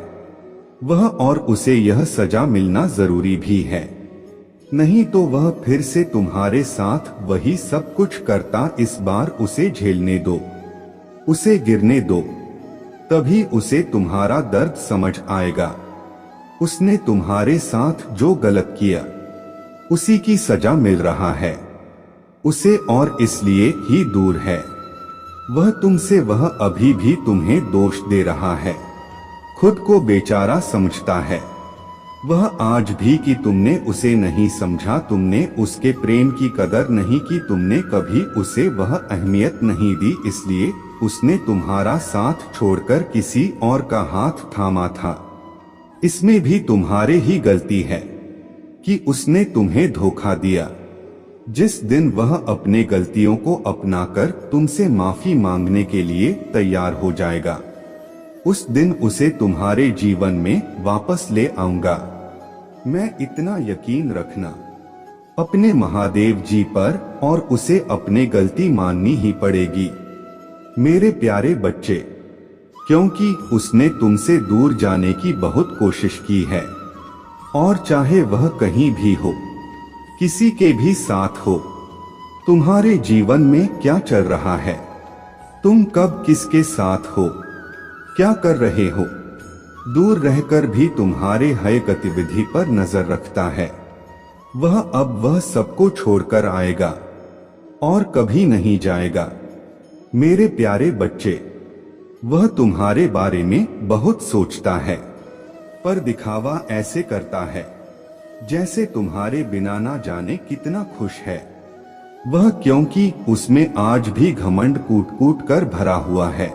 वह, और उसे यह सजा मिलना जरूरी भी है, नहीं तो वह फिर से तुम्हारे साथ वही सब कुछ करता। इस बार उसे झेलने दो, उसे गिरने दो, तभी उसे तुम्हारा दर्द समझ आएगा। उसने तुम्हारे साथ जो गलत किया उसी की सजा मिल रहा है उसे, और इसलिए ही दूर है वह तुमसे। वह अभी भी तुम्हें दोष दे रहा है, खुद को बेचारा समझता है वह आज भी, कि तुमने उसे नहीं समझा, तुमने उसके प्रेम की कदर नहीं की, तुमने कभी उसे वह अहमियत नहीं दी, इसलिए उसने तुम्हारा साथ छोड़कर किसी और का हाथ थामा था। इसमें भी तुम्हारे ही गलती है कि उसने तुम्हें धोखा दिया। जिस दिन वह अपने गलतियों को अपनाकर तुमसे माफी मांगने के लिए तैयार हो जाएगा, उस दिन उसे तुम्हारे जीवन में वापस ले आऊंगा मैं। इतना यकीन रखना अपने महादेव जी पर, और उसे अपनी गलती माननी ही पड़ेगी मेरे प्यारे बच्चे, क्योंकि उसने तुमसे दूर जाने की बहुत कोशिश की है, और चाहे वह कहीं भी हो, किसी के भी साथ हो। तुम्हारे जीवन में क्या चल रहा है, तुम कब किसके साथ हो, क्या कर रहे हो, दूर रहकर भी तुम्हारे हर गतिविधि पर नजर रखता है वह। अब वह सबको छोड़कर आएगा और कभी नहीं जाएगा मेरे प्यारे बच्चे। वह तुम्हारे बारे में बहुत सोचता है, पर दिखावा ऐसे करता है जैसे तुम्हारे बिना ना जाने कितना खुश है वह, क्योंकि उसमें आज भी घमंड कूट कूट कर भरा हुआ है।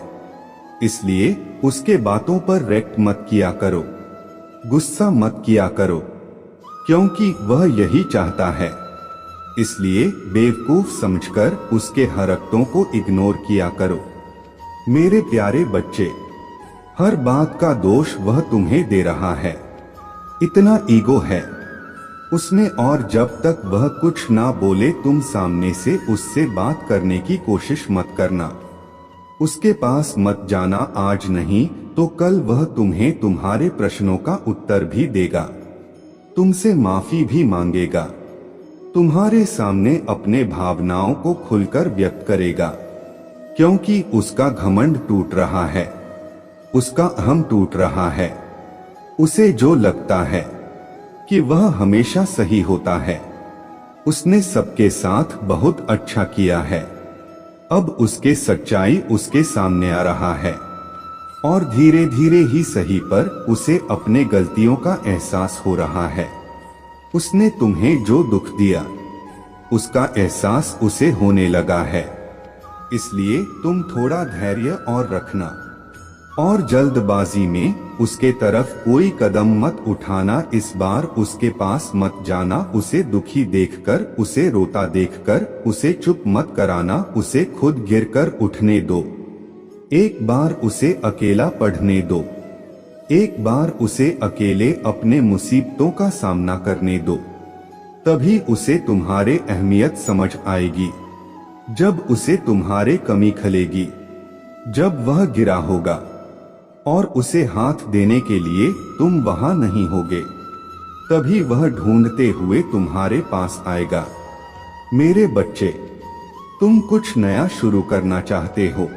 इसलिए उसके बातों पर रिएक्ट मत किया करो, गुस्सा मत किया करो, क्योंकि वह यही चाहता है। इसलिए बेवकूफ समझकर उसके हरकतों को इग्नोर किया करो। मेरे प्यारे बच्चे, हर बात का दोष वह तुम्हें दे रहा है। इतना ईगो है उसमें, और जब तक वह कुछ ना बोले तुम सामने से उससे बात करने की कोशिश मत करना। उसके पास मत जाना, आज नहीं तो कल वह तुम्हें तुम्हारे प्रश्नों का उत्तर भी देगा, तुमसे माफी भी मांगेगा, तुम्हारे सामने अपने भावनाओं को खुलकर व्यक्त करेगा, क्योंकि उसका घमंड टूट रहा है, उसका अहम टूट रहा है। उसे जो लगता है कि वह हमेशा सही होता है, उसने सबके साथ बहुत अच्छा किया है, अब उसके सच्चाई उसके सामने आ रहा है, और धीरे धीरे ही सही पर उसे अपने गलतियों का एहसास हो रहा है। उसने तुम्हें जो दुख दिया उसका एहसास उसे होने लगा है। इसलिए तुम थोड़ा धैर्य और रखना, और जल्दबाजी में उसके तरफ कोई कदम मत उठाना। इस बार उसके पास मत जाना, उसे दुखी देखकर, उसे रोता देखकर उसे चुप मत कराना, उसे खुद गिरकर उठने दो। एक बार उसे अकेला पढ़ने दो, एक बार उसे अकेले अपने मुसीबतों का सामना करने दो। तभी उसे तुम्हारे अहमियत समझ आएगी। जब उसे तुम्हारे कमी खलेगी, जब वह गिरा होगा और उसे हाथ देने के लिए तुम वहां नहीं होगे, तभी वह ढूंढते हुए तुम्हारे पास आएगा। मेरे बच्चे, तुम कुछ नया शुरू करना चाहते हो।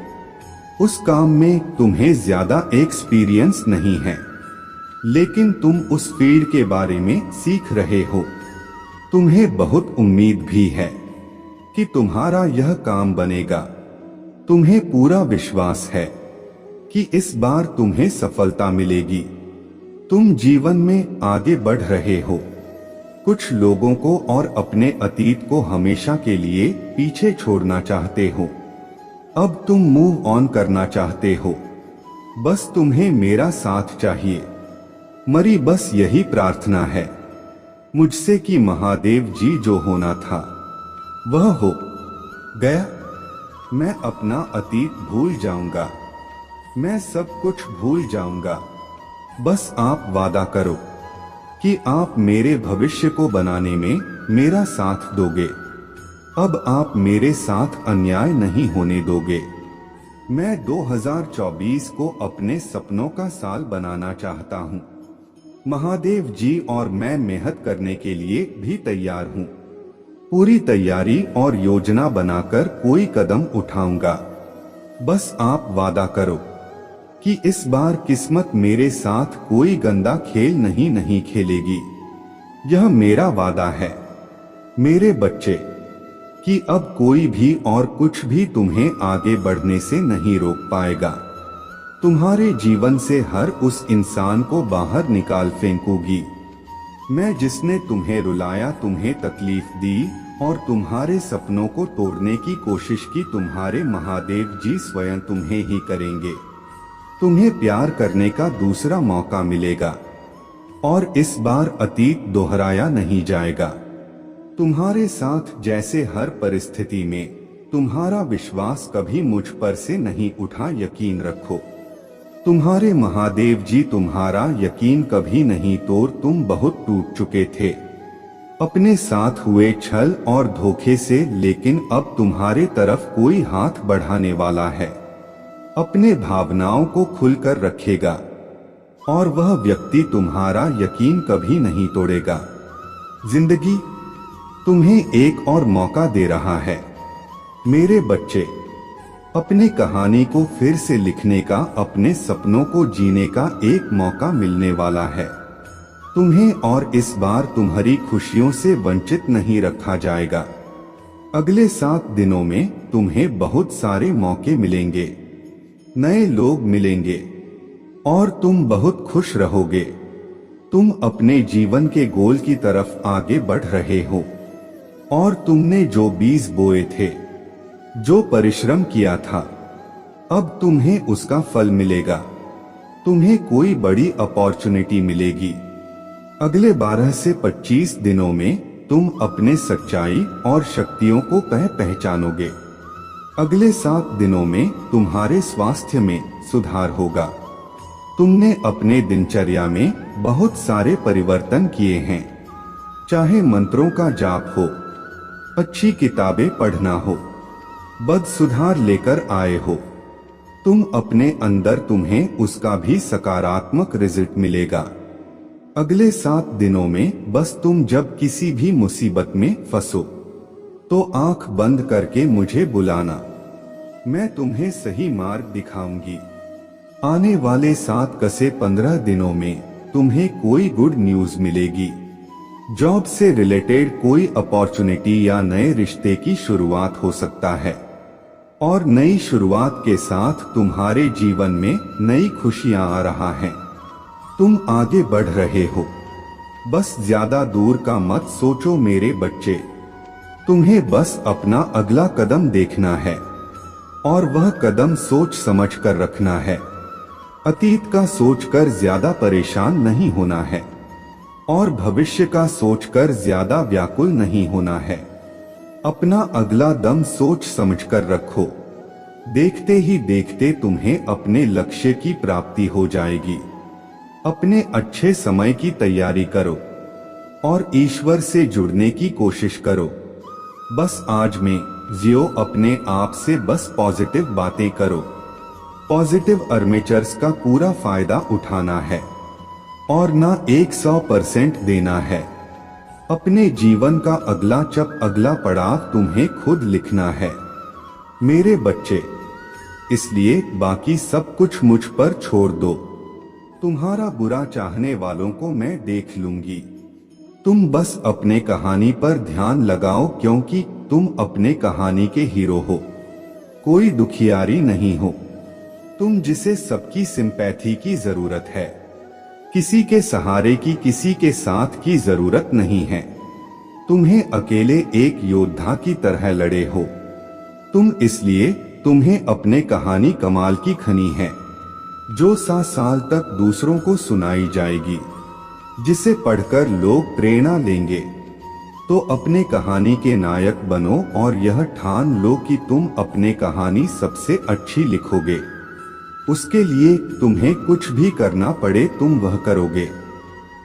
उस काम में तुम्हें ज्यादा एक्सपीरियंस नहीं है, लेकिन तुम उस फील्ड के बारे में सीख रहे हो। तुम्हें बहुत उम्मीद भी है कि तुम्हारा यह काम बनेगा। तुम्हें पूरा विश्वास है कि इस बार तुम्हें सफलता मिलेगी। तुम जीवन में आगे बढ़ रहे हो। कुछ लोगों को और अपने अतीत को हमेशा के लिए पीछे छोड़ना चाहते हो। अब तुम मूव ऑन करना चाहते हो। बस तुम्हें मेरा साथ चाहिए। मरी बस यही प्रार्थना है मुझसे कि महादेव जी जो होना था वह हो गया। मैं अपना अतीत भूल जाऊंगा, मैं सब कुछ भूल जाऊंगा। बस आप वादा करो कि आप मेरे भविष्य को बनाने में मेरा साथ दोगे। अब आप मेरे साथ अन्याय नहीं होने दोगे। मैं 2024 को अपने सपनों का साल बनाना चाहता हूँ। महादेव जी और मैं मेहनत करने के लिए भी तैयार हूँ। पूरी तैयारी और योजना बनाकर कोई कदम उठाऊंगा। बस आप वादा करो कि इस बार किस्मत मेरे साथ कोई गंदा खेल नहीं खेलेगी। यह मेरा वादा है मेरे बच्चे, कि अब कोई भी और कुछ भी तुम्हें आगे बढ़ने से नहीं रोक पाएगा। तुम्हारे जीवन से हर उस इंसान को बाहर निकाल फेंकूंगी मैं जिसने तुम्हें रुलाया, तुम्हें तकलीफ दी और तुम्हारे सपनों को तोड़ने की कोशिश की। तुम्हारे महादेव जी स्वयं तुम्हें ही करेंगे। तुम्हें प्यार करने का दूसरा मौका मिलेगा, और इस बार अतीत दोहराया नहीं जाएगा। तुम्हारे साथ जैसे हर परिस्थिति में तुम्हारा विश्वास कभी मुझ पर से नहीं उठा। यकीन रखो, तुम्हारे महादेव जी तुम्हारा यकीन कभी नहीं तोड़। तुम बहुत टूट चुके थे अपने साथ हुए छल और धोखे से, लेकिन अब तुम्हारे तरफ कोई हाथ बढ़ाने वाला है, अपने भावनाओं को खुलकर रखेगा, और वह व्यक्ति तुम्हारा यकीन कभी नहीं तोड़ेगा। जिंदगी तुम्हें एक और मौका दे रहा है मेरे बच्चे। अपने कहानी को फिर से लिखने का, अपने सपनों को जीने का एक मौका मिलने वाला है तुम्हें, और इस बार तुम्हारी खुशियों से वंचित नहीं रखा जाएगा। अगले 7 दिनों में तुम्हें बहुत सारे मौके मिलेंगे, नए लोग मिलेंगे, और तुम बहुत खुश रहोगे। तुम अपने जीवन के गोल की तरफ आगे बढ़ रहे हो, और तुमने जो बीज बोए थे, जो परिश्रम किया था, अब तुम्हें उसका फल मिलेगा। तुम्हें कोई बड़ी अपॉर्चुनिटी मिलेगी। अगले 12 से 25 दिनों में तुम अपने सच्चाई और शक्तियों को पहचानोगे। अगले 7 दिनों में तुम्हारे स्वास्थ्य में सुधार होगा। तुमने अपने दिनचर्या में बहुत सारे परिवर्तन किए हैं, चाहे मंत्रों का जाप हो, अच्छी किताबें पढ़ना हो, बद सुधार लेकर आए हो। तुम अपने अंदर तुम्हें उसका भी सकारात्मक रिजल्ट मिलेगा। अगले 7 दिनों में बस तुम जब किसी भी मुसीबत में फंसो तो आंख बंद करके मुझे बुलाना, मैं तुम्हें सही मार्ग दिखाऊंगी। आने वाले 7 से 15 दिनों में तुम्हें कोई गुड न्यूज मिलेगी। जॉब से रिलेटेड कोई अपॉर्चुनिटी या नए रिश्ते की शुरुआत हो सकता है और नई शुरुआत के साथ तुम्हारे जीवन में नई खुशियां आ रहा है। तुम आगे बढ़ रहे हो, बस ज्यादा दूर का मत सोचो मेरे बच्चे। तुम्हें बस अपना अगला कदम देखना है और वह कदम सोच समझ कर रखना है। अतीत का सोचकर ज्यादा परेशान नहीं होना है और भविष्य का सोचकर ज्यादा व्याकुल नहीं होना है। अपना अगला दम सोच समझकर रखो। देखते ही देखते तुम्हें अपने लक्ष्य की प्राप्ति हो जाएगी। अपने अच्छे समय की तैयारी करो और ईश्वर से जुड़ने की कोशिश करो। बस आज में जियो, अपने आप से बस पॉजिटिव बातें करो। पॉजिटिव अर्मेचर्स का पूरा फायदा उठाना है और ना 100% देना है। अपने जीवन का अगला पड़ाव तुम्हें खुद लिखना है मेरे बच्चे, इसलिए बाकी सब कुछ मुझ पर छोड़ दो। तुम्हारा बुरा चाहने वालों को मैं देख लूंगी। तुम बस अपने कहानी पर ध्यान लगाओ, क्योंकि तुम अपने कहानी के हीरो हो, कोई दुखियारी नहीं हो। तुम जिसे सबकी सिंपैथी की जरूरत है, किसी के सहारे की, किसी के साथ की जरूरत नहीं है। तुम्हें अकेले एक योद्धा की तरह लड़े हो तुम, इसलिए तुम्हें अपने कहानी कमाल की खनी है, जो 7 साल तक दूसरों को सुनाई जाएगी, जिसे पढ़कर लोग प्रेरणा लेंगे। तो अपने कहानी के नायक बनो और यह ठान लो कि तुम अपने कहानी सबसे अच्छी लिखोगे। उसके लिए तुम्हें कुछ भी करना पड़े तुम वह करोगे,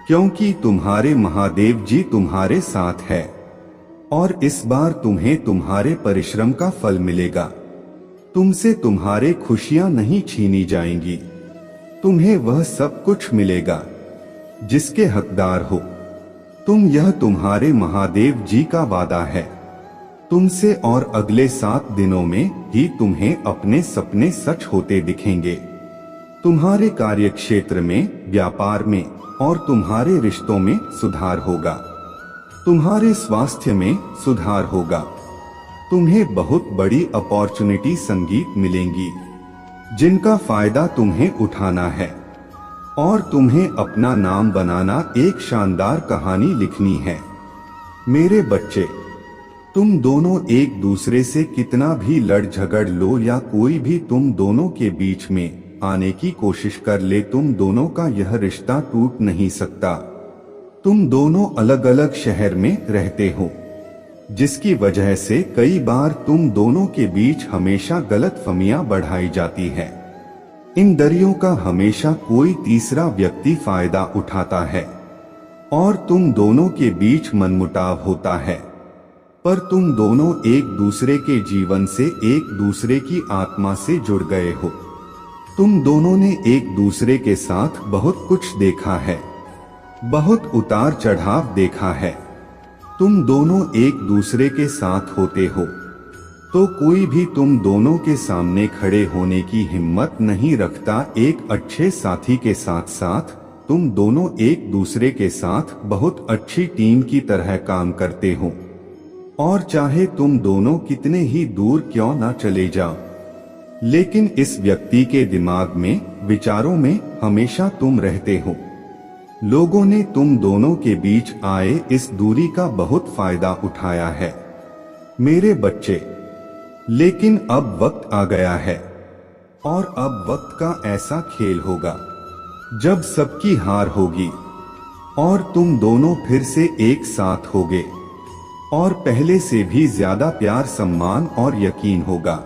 क्योंकि तुम्हारे महादेव जी तुम्हारे साथ है और इस बार तुम्हें तुम्हारे परिश्रम का फल मिलेगा। तुमसे तुम्हारे खुशियां नहीं छीनी जाएंगी, तुम्हें वह सब कुछ मिलेगा जिसके हकदार हो तुम। यह तुम्हारे महादेव जी का वादा है तुमसे, और अगले 7 दिनों में ही तुम्हें अपने सपने सच होते दिखेंगे। तुम्हारे कार्यक्षेत्र में, व्यापार में और तुम्हारे रिश्तों में सुधार होगा। तुम्हारे स्वास्थ्य में सुधार होगा। तुम्हें बहुत बड़ी अपॉर्चुनिटी संगीत मिलेंगी, जिनका फायदा तुम्हें उठाना है और तुम्हें अपना नाम बनाना, एक शानदार कहानी लिखनी है मेरे बच्चे। तुम दोनों एक दूसरे से कितना भी लड़ झगड़ लो या कोई भी तुम दोनों के बीच में आने की कोशिश कर ले, तुम दोनों का यह रिश्ता टूट नहीं सकता। तुम दोनों अलग अलग शहर में रहते हो, जिसकी वजह से कई बार तुम दोनों के बीच हमेशा गलतफहमियां बढ़ाई जाती है। इन दरियों का हमेशा कोई तीसरा व्यक्ति फायदा उठाता है और तुम दोनों के बीच मनमुटाव होता है, पर तुम दोनों एक दूसरे के जीवन से, एक दूसरे की आत्मा से जुड़ गए हो। तुम दोनों ने एक दूसरे के साथ बहुत कुछ देखा है, बहुत उतार चढ़ाव देखा है। तुम दोनों एक दूसरे के साथ होते हो तो कोई भी तुम दोनों के सामने खड़े होने की हिम्मत नहीं रखता। एक अच्छे साथी के साथ साथ तुम दोनों एक दूसरे के साथ बहुत अच्छी टीम की तरह काम करते हो, और चाहे तुम दोनों कितने ही दूर क्यों ना चले जाओ, लेकिन इस व्यक्ति के दिमाग में, विचारों में हमेशा तुम रहते हो। लोगों ने तुम दोनों के बीच आए इस दूरी का बहुत फायदा उठाया है मेरे बच्चे, लेकिन अब वक्त आ गया है और अब वक्त का ऐसा खेल होगा जब सबकी हार होगी और तुम दोनों फिर से एक साथ होगे और पहले से भी ज्यादा प्यार, सम्मान और यकीन होगा।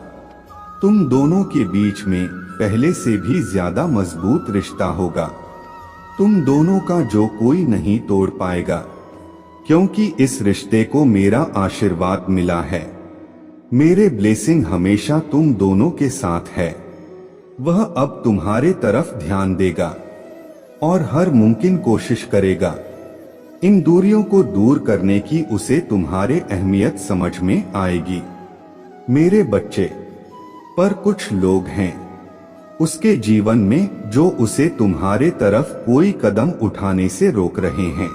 तुम दोनों के बीच में पहले से भी ज्यादा मजबूत रिश्ता होगा। तुम दोनों का जो कोई नहीं तोड़ पाएगा, क्योंकि इस रिश्ते को मेरा आशीर्वाद मिला है। मेरे ब्लेसिंग हमेशा तुम दोनों के साथ है। वह अब तुम्हारे तरफ ध्यान देगा और हर मुमकिन कोशिश करेगा इन दूरियों को दूर करने की। उसे तुम्हारे अहमियत समझ में आएगी मेरे बच्चे। पर कुछ लोग हैं उसके जीवन में जो उसे तुम्हारे तरफ कोई कदम उठाने से रोक रहे हैं,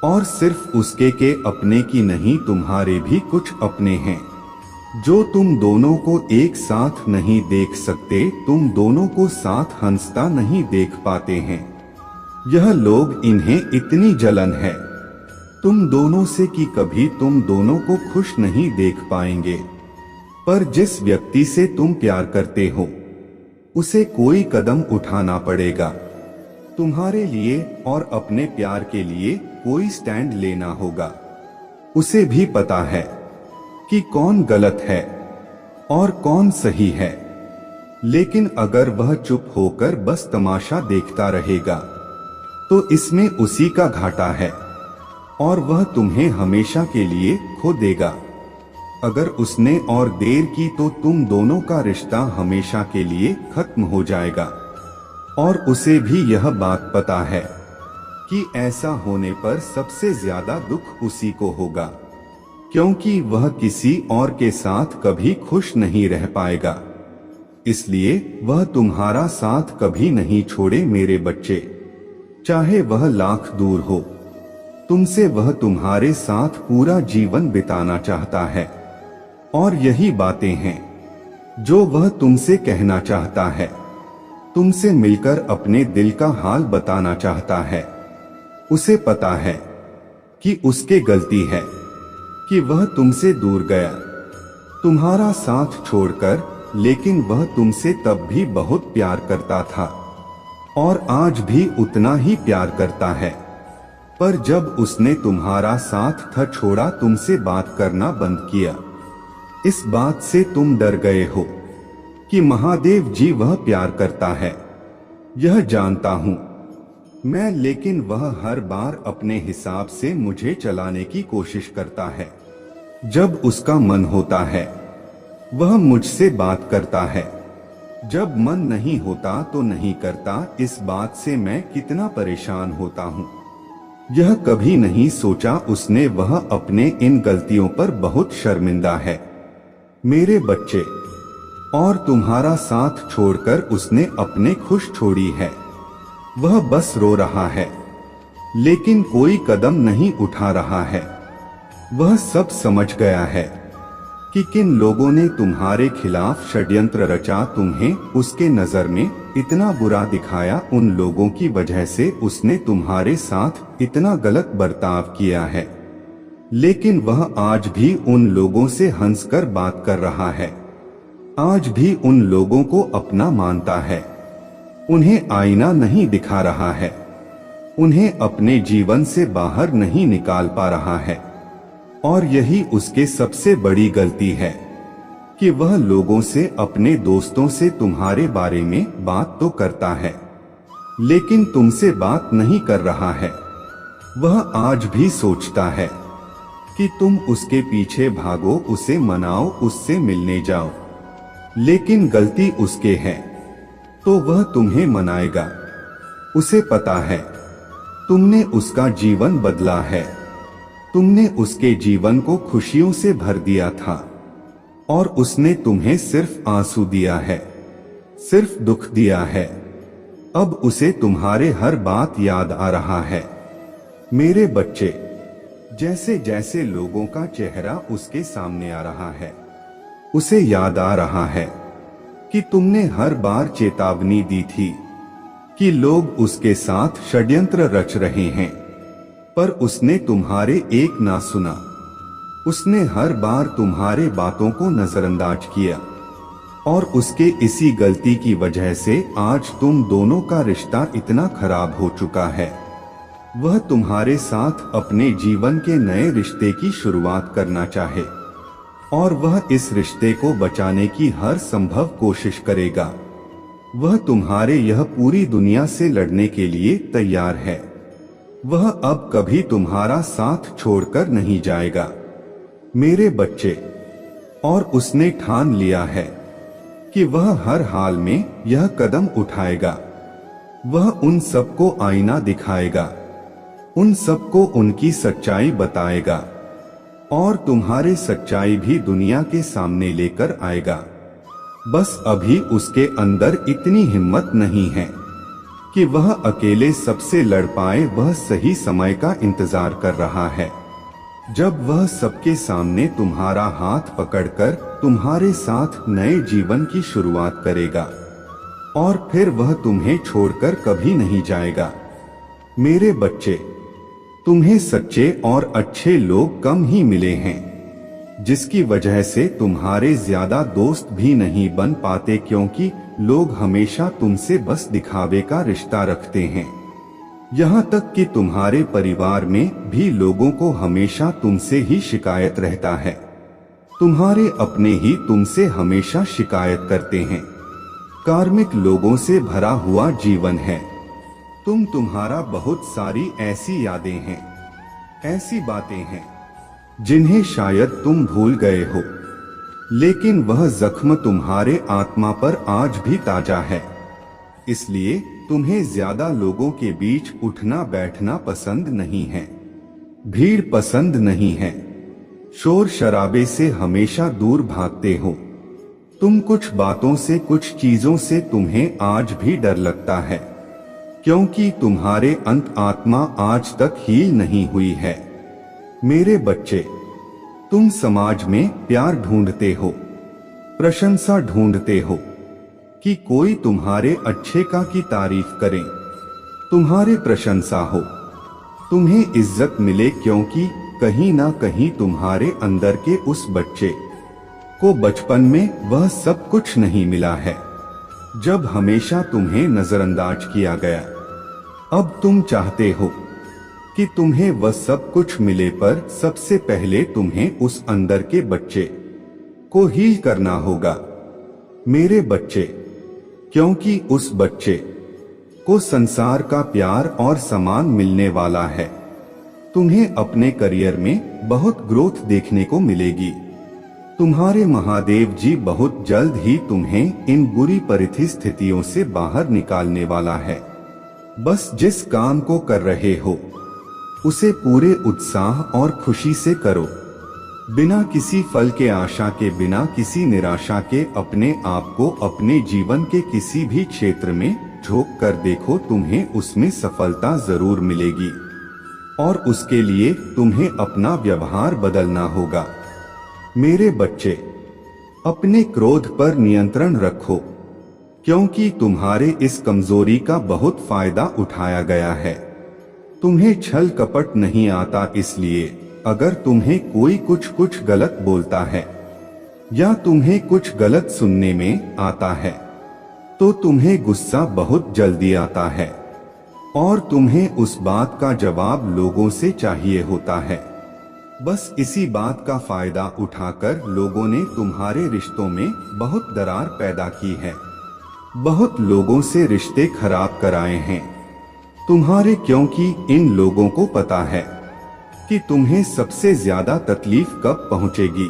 और सिर्फ उसके के अपने की नहीं, तुम्हारे भी कुछ अपने हैं जो तुम दोनों को एक साथ नहीं देख सकते, तुम दोनों को साथ हंसता नहीं देख पाते हैं। यह लोग, इन्हें इतनी जलन है तुम दोनों से कि कभी तुम दोनों को खुश नहीं देख पाएंगे। पर जिस व्यक्ति से तुम प्यार करते हो उसे कोई कदम उठाना पड़ेगा। तुम्हारे लिए और अपने प्यार के लिए कोई स्टैंड लेना होगा। उसे भी पता है कि कौन गलत है और कौन सही है, लेकिन अगर वह चुप होकर बस तमाशा देखता रहेगा तो इसमें उसी का घाटा है और वह तुम्हें हमेशा के लिए खो देगा। अगर उसने और देर की तो तुम दोनों का रिश्ता हमेशा के लिए खत्म हो जाएगा। और उसे भी यह बात पता है कि ऐसा होने पर सबसे ज्यादा दुख उसी को होगा, क्योंकि वह किसी और के साथ कभी खुश नहीं रह पाएगा। इसलिए वह तुम्हारा साथ कभी नहीं छोड़े मेरे बच्चे। चाहे वह लाख दूर हो तुमसे, वह तुम्हारे साथ पूरा जीवन बिताना चाहता है। और यही बातें हैं जो वह तुमसे कहना चाहता है। तुमसे मिलकर अपने दिल का हाल बताना चाहता है। उसे पता है कि उसके गलती है कि वह तुमसे दूर गया, तुम्हारा साथ छोड़कर, लेकिन वह तुमसे तब भी बहुत प्यार करता था और आज भी उतना ही प्यार करता है। पर जब उसने तुम्हारा साथ छोड़ा, तुमसे बात करना बंद किया, इस बात से तुम डर गए हो कि महादेव जी वह प्यार करता है। यह जानता हूं मैं, लेकिन वह हर बार अपने हिसाब से मुझे चलाने की कोशिश करता है। जब उसका मन होता है वह मुझसे बात करता है, जब मन नहीं होता तो नहीं करता। इस बात से मैं कितना परेशान होता हूँ। यह कभी नहीं सोचा उसने वह अपने इन गलतियों पर बहुत शर्मिंदा है मेरे बच्चे। और तुम्हारा साथ छोड़कर उसने अपने खुश छोड़ी है। वह बस रो रहा है, लेकिन कोई कदम नहीं उठा रहा है। वह सब समझ गया है कि किन लोगों ने तुम्हारे खिलाफ षड्यंत्र रचा, तुम्हें उसके नजर में इतना बुरा दिखाया। उन लोगों की वजह से उसने तुम्हारे साथ इतना गलत बर्ताव किया है, लेकिन वह आज भी उन लोगों से हंसकर बात कर रहा है। आज भी उन लोगों को अपना मानता है। उन्हें आईना नहीं दिखा रहा है, उन्हें अपने जीवन से बाहर नहीं निकाल पा रहा है। और यही उसके सबसे बड़ी गलती है कि वह लोगों से, अपने दोस्तों से तुम्हारे बारे में बात तो करता है, लेकिन तुमसे बात नहीं कर रहा है। वह आज भी सोचता है कि तुम उसके पीछे भागो, उसे मनाओ, उससे मिलने जाओ, लेकिन गलती उसके है तो वह तुम्हें मनाएगा। उसे पता है तुमने उसका जीवन बदला है, तुमने उसके जीवन को खुशियों से भर दिया था और उसने तुम्हें सिर्फ आंसू दिया है, सिर्फ दुख दिया है। अब उसे तुम्हारे हर बात याद आ रहा है मेरे बच्चे। जैसे जैसे लोगों का चेहरा उसके सामने आ रहा है, उसे याद आ रहा है कि तुमने हर बार चेतावनी दी थी कि लोग उसके साथ षड्यंत्र रच रहे हैं, पर उसने तुम्हारे एक ना सुना। उसने हर बार तुम्हारे बातों को नजरअंदाज किया और उसके इसी गलती की वजह से आज तुम दोनों का रिश्ता इतना खराब हो चुका है। वह तुम्हारे साथ अपने जीवन के नए रिश्ते की शुरुआत करना चाहे और वह इस रिश्ते को बचाने की हर संभव कोशिश करेगा। वह तुम्हारे यह पूरी दुनिया से लड़ने के लिए तैयार है। वह अब कभी तुम्हारा साथ छोड़कर नहीं जाएगा मेरे बच्चे, और उसने ठान लिया है कि वह हर हाल में यह कदम उठाएगा। वह उन सबको आईना दिखाएगा, उन सबको उनकी सच्चाई बताएगा और तुम्हारे सच्चाई भी दुनिया के सामने लेकर आएगा। बस अभी उसके अंदर इतनी हिम्मत नहीं है कि वह अकेले सबसे लड़ पाए। वह सही समय का इंतजार कर रहा है जब वह सबके सामने तुम्हारा हाथ पकड़कर तुम्हारे साथ नए जीवन की शुरुआत करेगा और फिर वह तुम्हें छोड़कर कभी नहीं जाएगा मेरे बच्चे। तुम्हें सच्चे और अच्छे लोग कम ही मिले हैं, जिसकी वजह से तुम्हारे ज्यादा दोस्त भी नहीं बन पाते, क्योंकि लोग हमेशा तुमसे बस दिखावे का रिश्ता रखते हैं। यहाँ तक कि तुम्हारे परिवार में भी लोगों को हमेशा तुमसे ही शिकायत रहता है। तुम्हारे अपने ही तुमसे हमेशा शिकायत करते हैं। कार्मिक लोगों से भरा हुआ जीवन है। तुम्हारा बहुत सारी ऐसी यादें हैं, ऐसी बातें हैं जिन्हें शायद तुम भूल गए हो, लेकिन वह जख्म तुम्हारे आत्मा पर आज भी ताजा है। इसलिए तुम्हें ज्यादा लोगों के बीच उठना बैठना पसंद नहीं है, भीड़ पसंद नहीं है, शोर शराबे से हमेशा दूर भागते हो। तुम कुछ बातों से, कुछ चीजों से तुम्हें आज भी डर लगता है, क्योंकि तुम्हारे अंत आत्मा आज तक हील नहीं हुई है मेरे बच्चे। तुम समाज में प्यार ढूंढते हो, प्रशंसा ढूंढते हो कि कोई तुम्हारे अच्छे का की तारीफ करे, तुम्हारे प्रशंसा हो, तुम्हें इज्जत मिले, क्योंकि कहीं ना कहीं तुम्हारे अंदर के उस बच्चे को बचपन में वह सब कुछ नहीं मिला है, जब हमेशा तुम्हें नजरअंदाज किया गया। अब तुम चाहते हो कि तुम्हें वह सब कुछ मिले, पर सबसे पहले तुम्हें उस अंदर के बच्चे को हील करना होगा मेरे बच्चे, क्योंकि उस बच्चे को संसार का प्यार और सम्मान मिलने वाला है। तुम्हें अपने करियर में बहुत ग्रोथ देखने को मिलेगी। तुम्हारे महादेव जी बहुत जल्द ही तुम्हें इन बुरी परिस्थितियों से बाहर निकालने वाला है। बस जिस काम को कर रहे हो उसे पूरे उत्साह और खुशी से करो, बिना किसी फल के आशा के, बिना किसी निराशा के। अपने आप को अपने जीवन के किसी भी क्षेत्र में झोंक कर देखो, तुम्हें उसमें सफलता जरूर मिलेगी और उसके लिए तुम्हें अपना व्यवहार बदलना होगा मेरे बच्चे। अपने क्रोध पर नियंत्रण रखो, क्योंकि तुम्हारे इस कमजोरी का बहुत फायदा उठाया गया है। तुम्हें छल कपट नहीं आता, इसलिए अगर तुम्हें कोई कुछ गलत बोलता है या तुम्हें कुछ गलत सुनने में आता है तो तुम्हें गुस्सा बहुत जल्दी आता है और तुम्हें उस बात का जवाब लोगों से चाहिए होता है। बस इसी बात का फायदा उठाकर लोगों ने तुम्हारे रिश्तों में बहुत दरार पैदा की है, बहुत लोगों से रिश्ते खराब कराए हैं तुम्हारे, क्योंकि इन लोगों को पता है कि तुम्हें सबसे ज्यादा तकलीफ कब पहुंचेगी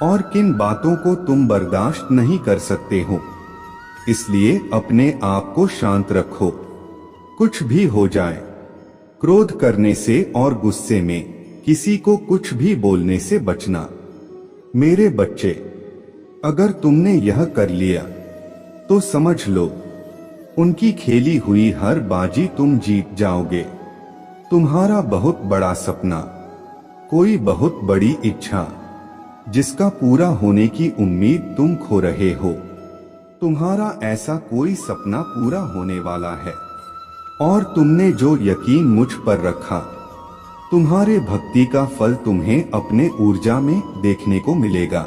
और किन बातों को तुम बर्दाश्त नहीं कर सकते हो। इसलिए अपने आप को शांत रखो, कुछ भी हो जाए। क्रोध करने से और गुस्से में किसी को कुछ भी बोलने से बचना मेरे बच्चे। अगर तुमने यह कर लिया तो समझ लो उनकी खेली हुई हर बाजी तुम जीत जाओगे। तुम्हारा बहुत बड़ा सपना, कोई बहुत बड़ी इच्छा जिसका पूरा होने की उम्मीद तुम खो रहे हो, तुम्हारा ऐसा कोई सपना पूरा होने वाला है और तुमने जो यकीन मुझ पर रखा, तुम्हारे भक्ति का फल तुम्हें अपने ऊर्जा में देखने को मिलेगा।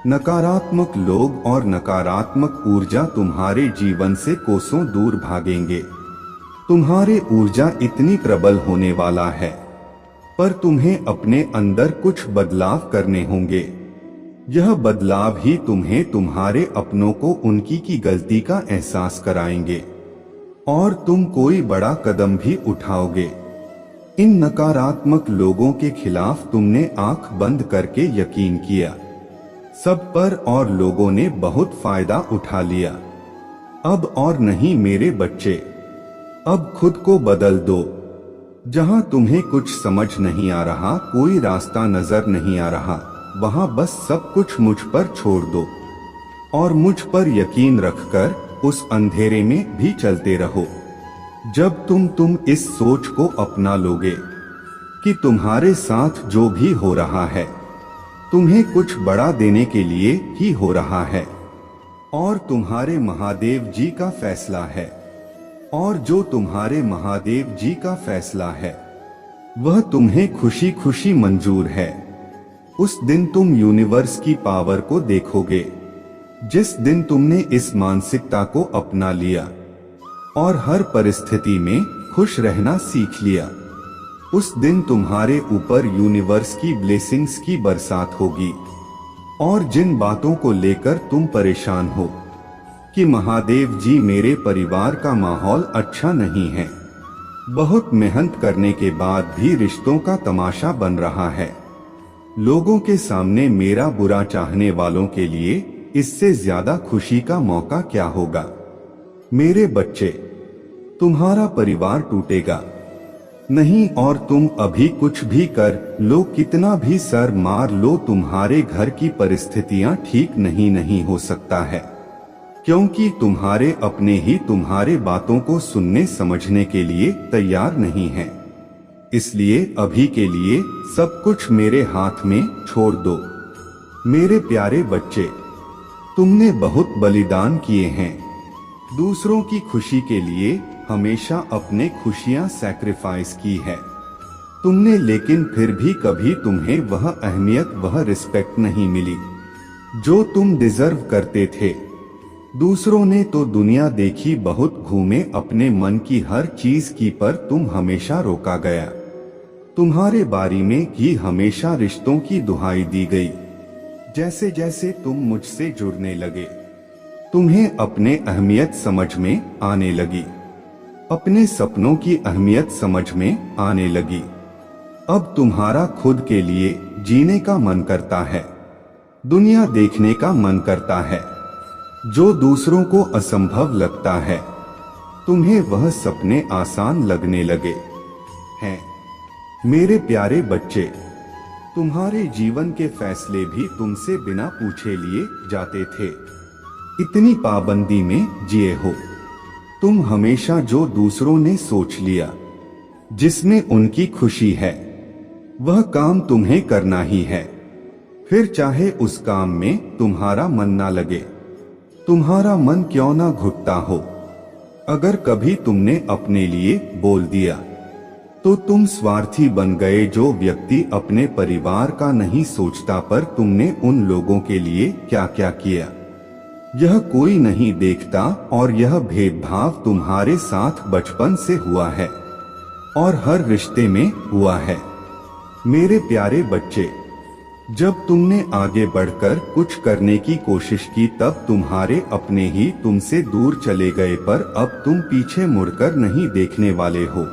नकारात्मक लोग और नकारात्मक ऊर्जा तुम्हारे जीवन से कोसों दूर भागेंगे। तुम्हारे ऊर्जा इतनी प्रबल होने वाला है, पर तुम्हें अपने अंदर कुछ बदलाव करने होंगे। यह बदलाव ही तुम्हें तुम्हारे अपनों को उनकी की गलती का एहसास कराएंगे और तुम कोई बड़ा कदम भी उठाओगे। इन नकारात्मक लोगों के खिलाफ तुमने आंख बंद करके यकीन किया, सब पर और लोगों ने बहुत फायदा उठा लिया। अब और नहीं मेरे बच्चे, अब खुद को बदल दो। जहां तुम्हें कुछ समझ नहीं आ रहा, कोई रास्ता नजर नहीं आ रहा, वहां बस सब कुछ मुझ पर छोड़ दो और मुझ पर यकीन रखकर उस अंधेरे में भी चलते रहो। जब तुम इस सोच को अपना लोगे कि तुम्हारे साथ जो भी हो रहा है तुम्हें कुछ बड़ा देने के लिए ही हो रहा है और तुम्हारे महादेव जी का फैसला है, और जो तुम्हारे महादेव जी का फैसला है वह तुम्हें खुशी खुशी मंजूर है, उस दिन तुम यूनिवर्स की पावर को देखोगे। जिस दिन तुमने इस मानसिकता को अपना लिया और हर परिस्थिति में खुश रहना सीख लिया, उस दिन तुम्हारे ऊपर यूनिवर्स की ब्लेसिंग्स की बरसात होगी। और जिन बातों को लेकर तुम परेशान हो कि महादेव जी मेरे परिवार का माहौल अच्छा नहीं है, बहुत मेहनत करने के बाद भी रिश्तों का तमाशा बन रहा है, लोगों के सामने मेरा बुरा चाहने वालों के लिए इससे ज्यादा खुशी का मौका क्या होगा। मेरे बच्चे, तुम्हारा परिवार टूटेगा नहीं और तुम अभी कुछ भी कर लो, कितना भी सर मार लो, तुम्हारे घर की परिस्थितियां ठीक नहीं हो सकता है, क्योंकि तुम्हारे अपने ही तुम्हारे बातों को सुनने समझने के लिए तैयार नहीं है। इसलिए अभी के लिए सब कुछ मेरे हाथ में छोड़ दो। मेरे प्यारे बच्चे, तुमने बहुत बलिदान किए हैं, दूसरों की खुशी के लिए हमेशा अपने खुशियां सैक्रिफाइस की है तुमने, लेकिन फिर भी कभी तुम्हें वह अहमियत, वह रिस्पेक्ट नहीं मिली जो तुम डिजर्व करते थे। दूसरों ने तो दुनिया देखी, बहुत घूमे, अपने मन की हर चीज की, पर तुम हमेशा रोका गया। तुम्हारे बारी में ही हमेशा रिश्तों की दुहाई दी गई। जैसे जैसे तुम मुझसे जुड़ने लगे, तुम्हें अपने अहमियत समझ में आने लगी, अपने सपनों की अहमियत समझ में आने लगी। अब तुम्हारा खुद के लिए जीने का मन करता है, दुनिया देखने का मन करता है। जो दूसरों को असंभव लगता है, तुम्हें वह सपने आसान लगने लगे हैं। मेरे प्यारे बच्चे, तुम्हारे जीवन के फैसले भी तुमसे बिना पूछे लिए जाते थे। इतनी पाबंदी में जिए हो तुम हमेशा, जो दूसरों ने सोच लिया, जिसमें उनकी खुशी है, वह काम तुम्हें करना ही है, फिर चाहे उस काम में तुम्हारा मन ना लगे, तुम्हारा मन क्यों ना घुटता हो। अगर कभी तुमने अपने लिए बोल दिया तो तुम स्वार्थी बन गए। जो व्यक्ति अपने परिवार का नहीं सोचता, पर तुमने उन लोगों के लिए क्या क्या किया यह कोई नहीं देखता, और यह भेदभाव तुम्हारे साथ बचपन से हुआ है और हर रिश्ते में हुआ है। मेरे प्यारे बच्चे, जब तुमने आगे बढ़कर कुछ करने की कोशिश की, तब तुम्हारे अपने ही तुमसे दूर चले गए, पर अब तुम पीछे मुड़कर नहीं देखने वाले हो,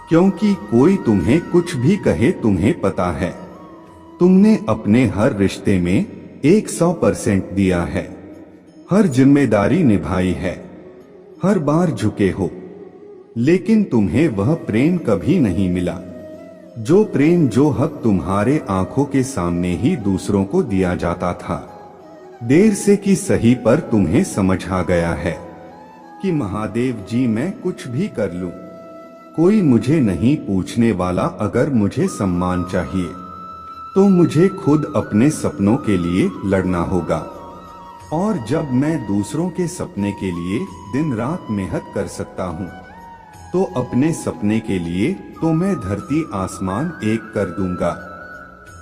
क्योंकि कोई तुम्हें कुछ भी कहे, तुम्हें पता है तुमने अपने हर रिश्ते में 100% दिया है, हर जिम्मेदारी निभाई है, हर बार झुके हो, लेकिन तुम्हें वह प्रेम कभी नहीं मिला। जो प्रेम, जो हक तुम्हारे आंखों के सामने ही दूसरों को दिया जाता था। देर से कि सही, पर तुम्हें समझ आ गया है कि महादेव जी, मैं कुछ भी कर लूं, कोई मुझे नहीं पूछने वाला। अगर मुझे सम्मान चाहिए तो मुझे खुद अपने सपनों के लिए लड़ना होगा, और जब मैं दूसरों के सपने के लिए दिन रात मेहनत कर सकता हूँ, तो अपने सपने के लिए तो मैं धरती आसमान एक कर दूंगा।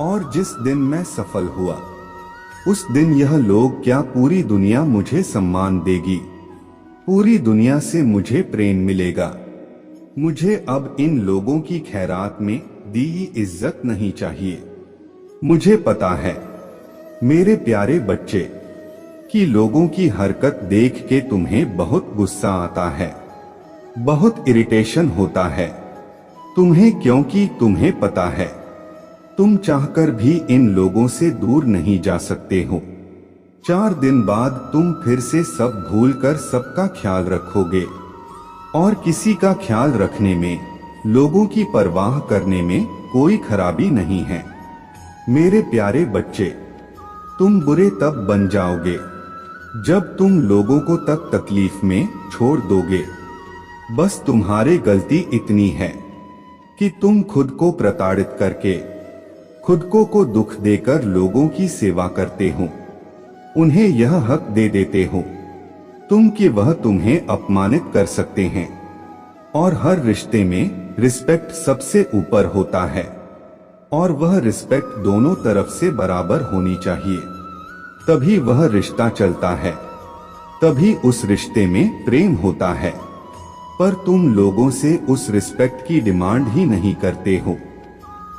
और जिस दिन मैं सफल हुआ, उस दिन यह लोग क्या, पूरी दुनिया मुझे सम्मान देगी, पूरी दुनिया से मुझे प्रेम मिलेगा। मुझे अब इन लोगों की खैरात में दी इज्जत नहीं चाहिए। मुझे पता है मेरे प्यारे बच्चे कि लोगों की हरकत देख के तुम्हें बहुत गुस्सा आता है, बहुत इरिटेशन होता है तुम्हें, क्योंकि तुम्हें पता है तुम चाहकर भी इन लोगों से दूर नहीं जा सकते हो। 4 दिन बाद तुम फिर से सब भूलकर सबका ख्याल रखोगे, और किसी का ख्याल रखने में, लोगों की परवाह करने में कोई खराबी नहीं है। मेरे प्यारे बच्चे, तुम बुरे तब बन जाओगे जब तुम लोगों को तकलीफ में छोड़ दोगे। बस तुम्हारी गलती इतनी है कि तुम खुद को प्रताड़ित करके, खुद को दुख देकर लोगों की सेवा करते हो, उन्हें यह हक दे देते हो तुम कि वह तुम्हें अपमानित कर सकते हैं। और हर रिश्ते में रिस्पेक्ट सबसे ऊपर होता है, और वह रिस्पेक्ट दोनों तरफ से बराबर होनी चाहिए, तभी वह रिश्ता चलता है, तभी उस रिश्ते में प्रेम होता है। पर तुम लोगों से उस रिस्पेक्ट की डिमांड ही नहीं करते हो।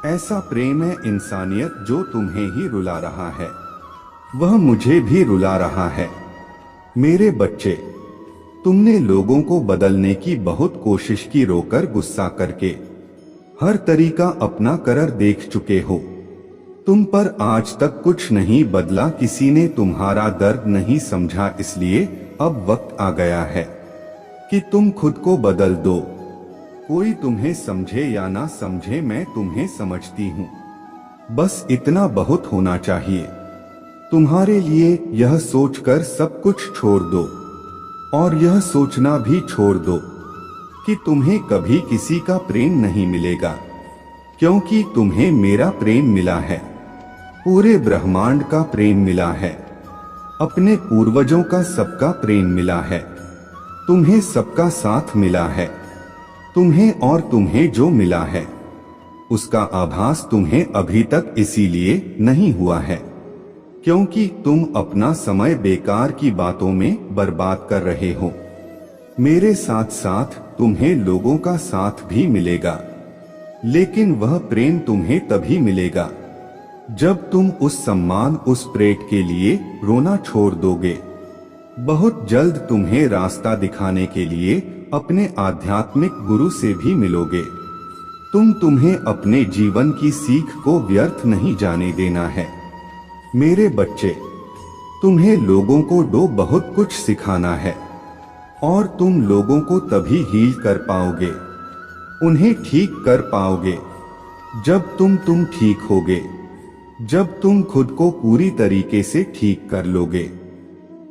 ऐसा प्रेम है इंसानियत जो तुम्हें ही रुला रहा है, वह मुझे भी रुला रहा है। मेरे बच्चे, तुमने लोगों को बदलने की बहुत कोशिश की, रोकर गुस्सा करके हर तरीका अपना कर देख चुके हो, तुम पर आज तक कुछ नहीं बदला, किसी ने तुम्हारा दर्द नहीं समझा। इसलिए अब वक्त आ गया है कि तुम खुद को बदल दो। कोई तुम्हें समझे या ना समझे, मैं तुम्हें समझती हूँ, बस इतना बहुत होना चाहिए। तुम्हारे लिए यह सोचकर सब कुछ छोड़ दो, और यह सोचना भी छोड़ दो कि तुम्हें कभी किसी का प्रेम नहीं मिलेगा, क्योंकि तुम्हें मेरा प्रेम मिला है, पूरे ब्रह्मांड का प्रेम मिला है, अपने पूर्वजों का सबका प्रेम मिला है, तुम्हें सबका साथ मिला है। तुम्हें और तुम्हें जो मिला है उसका आभास तुम्हें अभी तक इसीलिए नहीं हुआ है क्योंकि तुम अपना समय बेकार की बातों में बर्बाद कर रहे हो। मेरे साथ साथ तुम्हें लोगों का साथ भी मिलेगा, लेकिन वह प्रेम तुम्हें तभी मिलेगा जब तुम उस सम्मान, उस प्रेम के लिए रोना छोड़ दोगे। बहुत जल्द तुम्हें रास्ता दिखाने के लिए अपने आध्यात्मिक गुरु से भी मिलोगे। तुम्हें अपने जीवन की सीख को व्यर्थ नहीं जाने देना है। मेरे बच्चे, तुम्हें लोगों को बहुत कुछ सिखाना है, और तुम लोगों को तभी हील कर पाओगे, उन्हें ठीक कर पाओगे जब तुम ठीक होगे, जब तुम खुद को पूरी तरीके से ठीक कर लोगे।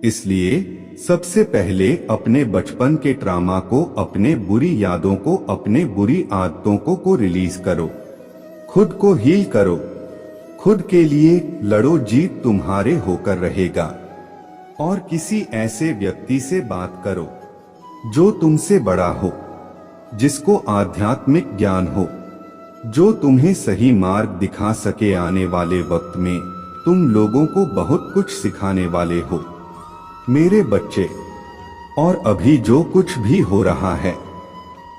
इसलिए सबसे पहले अपने बचपन के ट्रामा को, अपने बुरी यादों को, अपने बुरी आदतों को रिलीज करो, खुद को हील करो, खुद के लिए लड़ो, जीत तुम्हारे होकर रहेगा। और किसी ऐसे व्यक्ति से बात करो जो तुमसे बड़ा हो, जिसको आध्यात्मिक ज्ञान हो, जो तुम्हें सही मार्ग दिखा सके। आने वाले वक्त में तुम लोगों को बहुत कुछ सिखाने वाले हो मेरे बच्चे। और अभी जो कुछ भी हो रहा है,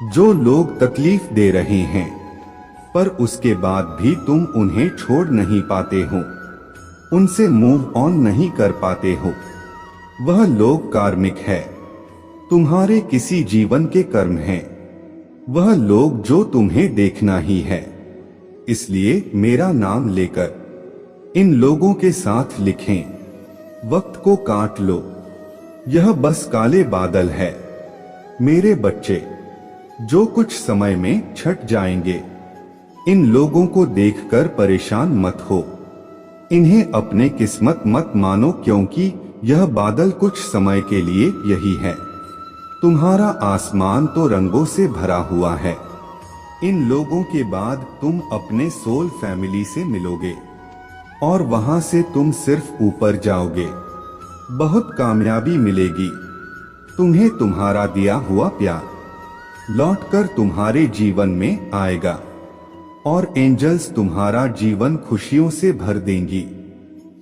जो लोग तकलीफ दे रहे हैं, पर उसके बाद भी तुम उन्हें छोड़ नहीं पाते हो, उनसे मूव ऑन नहीं कर पाते हो, वह लोग कार्मिक है, तुम्हारे किसी जीवन के कर्म हैं, वह लोग जो तुम्हें देखना ही है। इसलिए मेरा नाम लेकर इन लोगों के साथ लिखें, वक्त को काट लो, यह बस काले बादल है। मेरे बच्चे, जो कुछ समय में छट जाएंगे, इन लोगों को देखकर परेशान मत हो, इन्हें अपने किस्मत मत मानो, क्योंकि यह बादल कुछ समय के लिए यही है। तुम्हारा आसमान तो रंगों से भरा हुआ है। इन लोगों के बाद तुम अपने सोल फैमिली से मिलोगे, और वहां से तुम सिर्फ ऊपर जाओगे, बहुत कामयाबी मिलेगी। तुम्हें तुम्हारा दिया हुआ प्यार लौटकर तुम्हारे जीवन में आएगा, और एंजल्स तुम्हारा जीवन खुशियों से भर देंगी।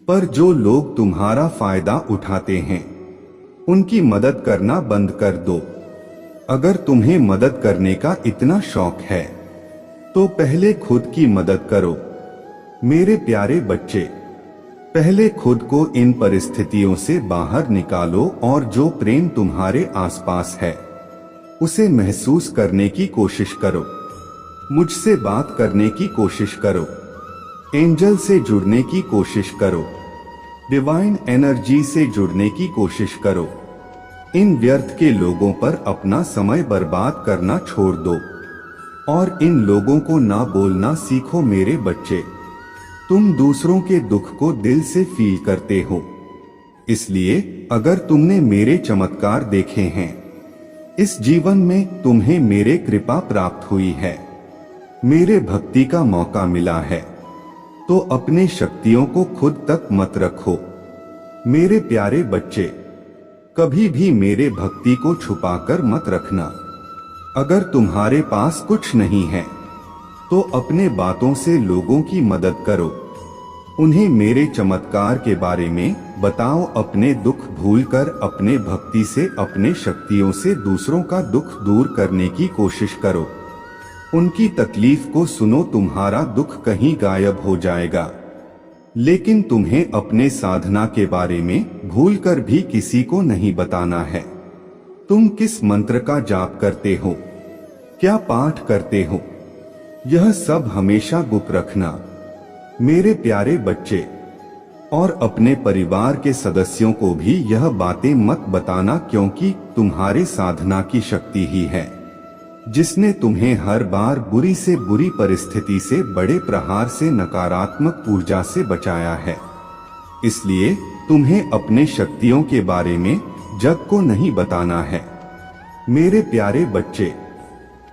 पर जो लोग तुम्हारा फायदा उठाते हैं, उनकी मदद करना बंद कर दो। अगर तुम्हें मदद करने का इतना शौक है तो पहले खुद की मदद करो। मेरे प्यारे बच्चे, पहले खुद को इन परिस्थितियों से बाहर निकालो और जो प्रेम तुम्हारे आसपास है उसे महसूस करने की कोशिश करो। मुझसे बात करने की कोशिश करो, एंजल से जुड़ने की कोशिश करो, डिवाइन एनर्जी से जुड़ने की कोशिश करो। इन व्यर्थ के लोगों पर अपना समय बर्बाद करना छोड़ दो और इन लोगों को ना बोलना सीखो। मेरे बच्चे, तुम दूसरों के दुख को दिल से फील करते हो, इसलिए अगर तुमने मेरे चमत्कार देखे हैं, इस जीवन में तुम्हें मेरे कृपा प्राप्त हुई है, मेरे भक्ति का मौका मिला है, तो अपने शक्तियों को खुद तक मत रखो। मेरे प्यारे बच्चे, कभी भी मेरे भक्ति को छुपाकर मत रखना। अगर तुम्हारे पास कुछ नहीं है तो अपने बातों से लोगों की मदद करो, उन्हें मेरे चमत्कार के बारे में बताओ। अपने दुख भूलकर अपने भक्ति से, अपने शक्तियों से दूसरों का दुख दूर करने की कोशिश करो। उनकी तकलीफ को सुनो, तुम्हारा दुख कहीं गायब हो जाएगा। लेकिन तुम्हें अपने साधना के बारे में भूलकर भी किसी को नहीं बताना है। तुम किस मंत्र का जाप करते हो, क्या पाठ करते हो, यह सब हमेशा गुप्त रखना। मेरे प्यारे बच्चे, और अपने परिवार के सदस्यों को भी यह बातें मत बताना, क्योंकि तुम्हारे साधना की शक्ति ही है जिसने तुम्हें हर बार बुरी से बुरी परिस्थिति से, बड़े प्रहार से, नकारात्मक ऊर्जा से बचाया है। इसलिए तुम्हें अपने शक्तियों के बारे में जग को नहीं बताना है। मेरे प्यारे बच्चे,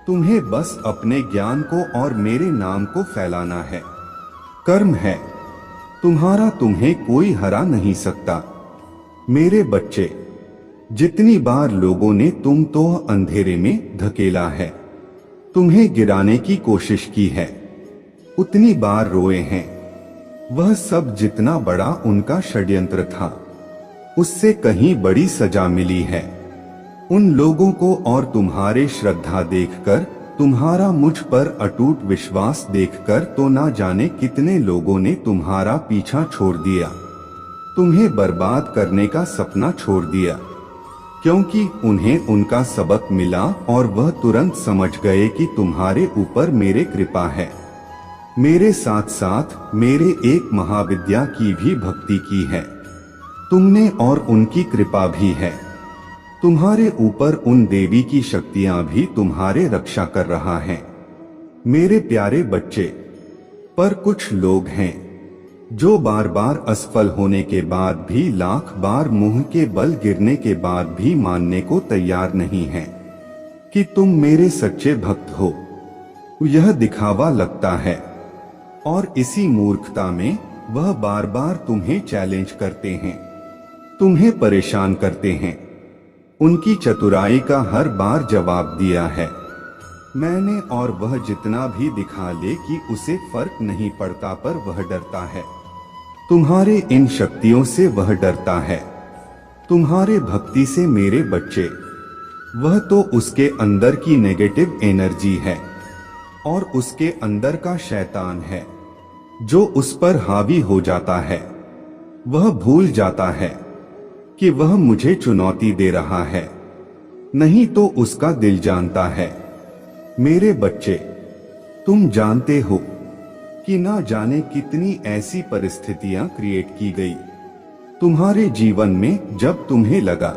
तुम्हें बस अपने ज्ञान को और मेरे नाम को फैलाना है। कर्म है तुम्हारा, तुम्हें कोई हरा नहीं सकता। मेरे बच्चे, जितनी बार लोगों ने तुम तो अंधेरे में धकेला है, तुम्हें गिराने की कोशिश की है, उतनी बार रोए हैं। वह सब जितना बड़ा उनका षड्यंत्र था, उससे कहीं बड़ी सजा मिली है। उन लोगों को और तुम्हारे श्रद्धा देखकर, तुम्हारा मुझ पर अटूट विश्वास देखकर तो ना जाने कितने लोगों ने तुम्हारा पीछा छोड़ दिया, तुम्हें बर्बाद करने का सपना छोड़ दिया, क्योंकि उन्हें उनका सबक मिला और वह तुरंत समझ गए कि तुम्हारे ऊपर मेरे कृपा है। मेरे साथ साथ मेरे एक महाविद्या की भी भक्ति की है तुमने, और उनकी कृपा भी है। तुम्हारे ऊपर उन देवी की शक्तियां भी तुम्हारे रक्षा कर रहा है। मेरे प्यारे बच्चे, पर कुछ लोग हैं जो बार बार असफल होने के बाद भी, लाख बार मुंह के बल गिरने के बाद भी मानने को तैयार नहीं हैं कि तुम मेरे सच्चे भक्त हो। यह दिखावा लगता है और इसी मूर्खता में वह बार बार तुम्हें चैलेंज करते हैं, तुम्हें परेशान करते हैं। उनकी चतुराई का हर बार जवाब दिया है मैंने, और वह जितना भी दिखा ले कि उसे फर्क नहीं पड़ता, पर वह डरता है। तुम्हारे इन शक्तियों से वह डरता है, तुम्हारे भक्ति से। मेरे बच्चे, वह तो उसके अंदर की नेगेटिव एनर्जी है और उसके अंदर का शैतान है जो उस पर हावी हो जाता है। वह भूल जाता है कि वह मुझे चुनौती दे रहा है, नहीं तो उसका दिल जानता है। मेरे बच्चे, तुम जानते हो कि ना जाने कितनी ऐसी परिस्थितियां क्रिएट की गई तुम्हारे जीवन में, जब तुम्हें लगा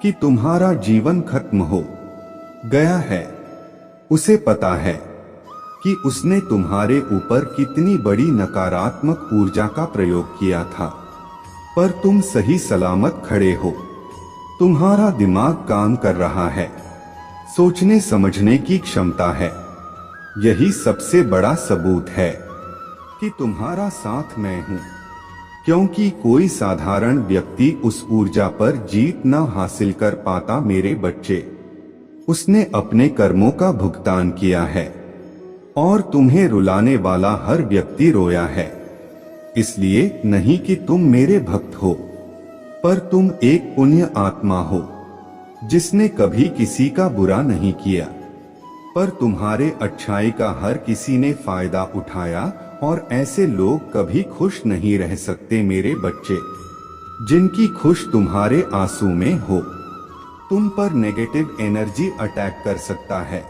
कि तुम्हारा जीवन खत्म हो गया है। उसे पता है कि उसने तुम्हारे ऊपर कितनी बड़ी नकारात्मक ऊर्जा का प्रयोग किया था, पर तुम सही सलामत खड़े हो। तुम्हारा दिमाग काम कर रहा है, सोचने समझने की क्षमता है। यही सबसे बड़ा सबूत है कि तुम्हारा साथ मैं हूं, क्योंकि कोई साधारण व्यक्ति उस ऊर्जा पर जीत न हासिल कर पाता। मेरे बच्चे, उसने अपने कर्मों का भुगतान किया है और तुम्हें रुलाने वाला हर व्यक्ति रोया है। इसलिए नहीं कि तुम मेरे भक्त हो, पर तुम एक पुण्य आत्मा हो जिसने कभी किसी का बुरा नहीं किया, पर तुम्हारे अच्छाई का हर किसी ने फायदा उठाया, और ऐसे लोग कभी खुश नहीं रह सकते मेरे बच्चे, जिनकी खुश तुम्हारे आंसू में हो। तुम पर नेगेटिव एनर्जी अटैक कर सकता है,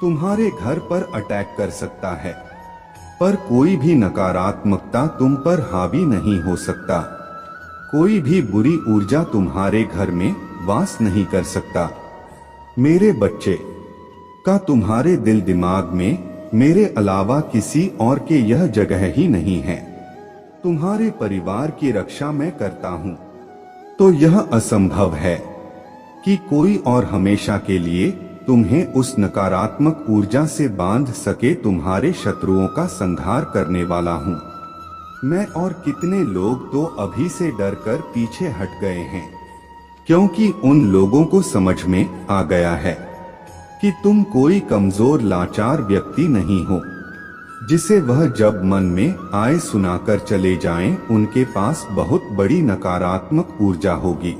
तुम्हारे घर पर अटैक कर सकता है, पर कोई भी नकारात्मकता तुम पर हावी नहीं हो सकता। कोई भी बुरी ऊर्जा तुम्हारे घर में वास नहीं कर सकता। मेरे बच्चे का तुम्हारे दिल दिमाग में मेरे अलावा किसी और के यह जगह ही नहीं है। तुम्हारे परिवार की रक्षा मैं करता हूँ, तो यह असंभव है कि कोई और हमेशा के लिए तुम्हें उस नकारात्मक ऊर्जा से बांध सके। तुम्हारे शत्रुओं का संहार करने वाला हूँ मैं, और कितने लोग तो अभी से डरकर पीछे हट गए हैं, क्योंकि उन लोगों को समझ में आ गया है कि तुम कोई कमजोर लाचार व्यक्ति नहीं हो, जिसे वह जब मन में आए सुनाकर चले जाएं। उनके पास बहुत बड़ी नकारात्मक ऊर्जा होगी,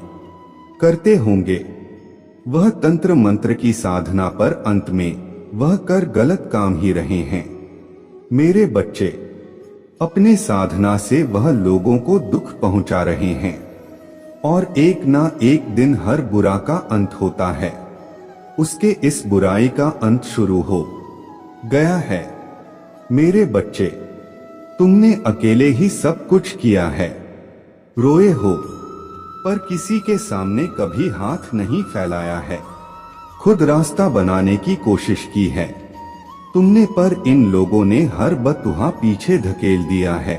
करते होंगे वह तंत्र मंत्र की साधना, पर अंत में वह कर गलत काम ही रहे हैं। मेरे बच्चे, अपने साधना से वह लोगों को दुख पहुंचा रहे हैं, और एक ना एक दिन हर बुरा का अंत होता है। उसके इस बुराई का अंत शुरू हो गया है। मेरे बच्चे, तुमने अकेले ही सब कुछ किया है। रोए हो, पर किसी के सामने कभी हाथ नहीं फैलाया है। खुद रास्ता बनाने की कोशिश की है तुमने, पर इन लोगों ने हर बतुहा पीछे धकेल दिया है।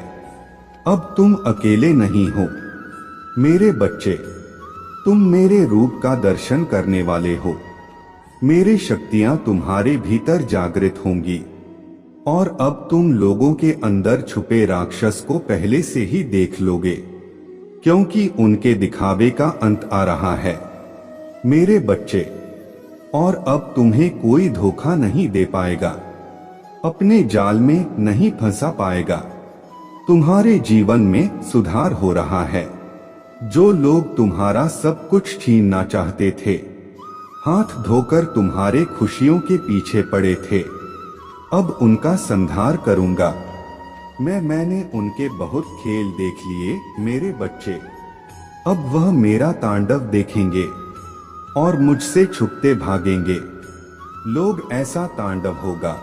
अब तुम अकेले नहीं हो मेरे बच्चे, तुम मेरे रूप का दर्शन करने वाले हो। मेरी शक्तियां तुम्हारे भीतर जागृत होंगी, और अब तुम लोगों के अंदर छुपे राक्षस को पहले से ही देख लोगे, क्योंकि उनके दिखावे का अंत आ रहा है मेरे बच्चे। और अब तुम्हें कोई धोखा नहीं दे पाएगा, अपने जाल में नहीं फंसा पाएगा। तुम्हारे जीवन में सुधार हो रहा है। जो लोग तुम्हारा सब कुछ छीनना चाहते थे, हाथ धोकर तुम्हारे खुशियों के पीछे पड़े थे, अब उनका संहार करूंगा मैंने उनके बहुत खेल देख लिए मेरे बच्चे। अब वह मेरा तांडव देखेंगे और मुझसे छुपते भागेंगे लोग। ऐसा तांडव होगा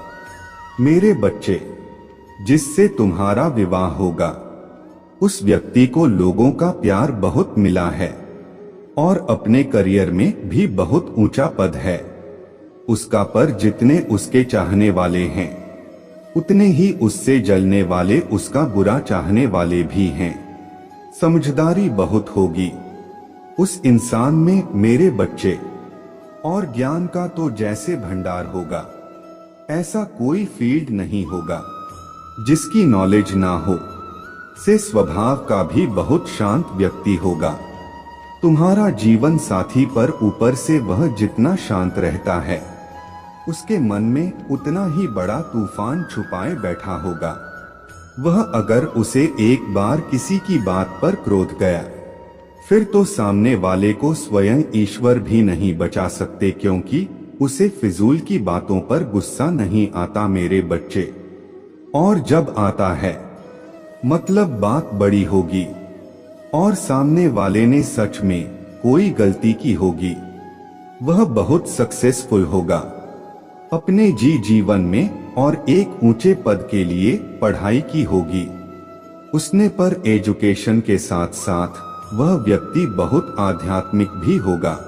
मेरे बच्चे जिससे तुम्हारा विवाह होगा। उस व्यक्ति को लोगों का प्यार बहुत मिला है, और अपने करियर में भी बहुत ऊंचा पद है उसका, पर जितने उसके चाहने वाले हैं, उतने ही उससे जलने वाले उसका बुरा चाहने वाले भी हैं। समझदारी बहुत होगी उस इंसान में मेरे बच्चे, और ज्ञान का तो जैसे भंडार होगा, ऐसा कोई फील्ड नहीं होगा जिसकी नॉलेज ना हो। से स्वभाव का भी बहुत शांत व्यक्ति होगा। तुम्हारा जीवन साथी पर ऊपर से वह जितना शांत रहता है, उसके मन में उतना ही बड़ा तूफान छुपाए बैठा होगा। वह अगर उसे एक बार किसी की बात पर क्रोध गया, फिर तो सामने वाले को स्वयं ईश्वर भी नहीं बचा सकते, क्योंकि उसे फिजूल की बातों पर गुस्सा नहीं आता मेरे बच्चे। और जब आता है मतलब बात बड़ी होगी, और सामने वाले ने सच में कोई गलती की होगी, वह बहुत सक्सेसफुल होगा अपने जीवन में, और एक ऊंचे पद के लिए पढ़ाई की होगी उसने, पर एजुकेशन के साथ साथ वह व्यक्ति बहुत आध्यात्मिक भी होगा।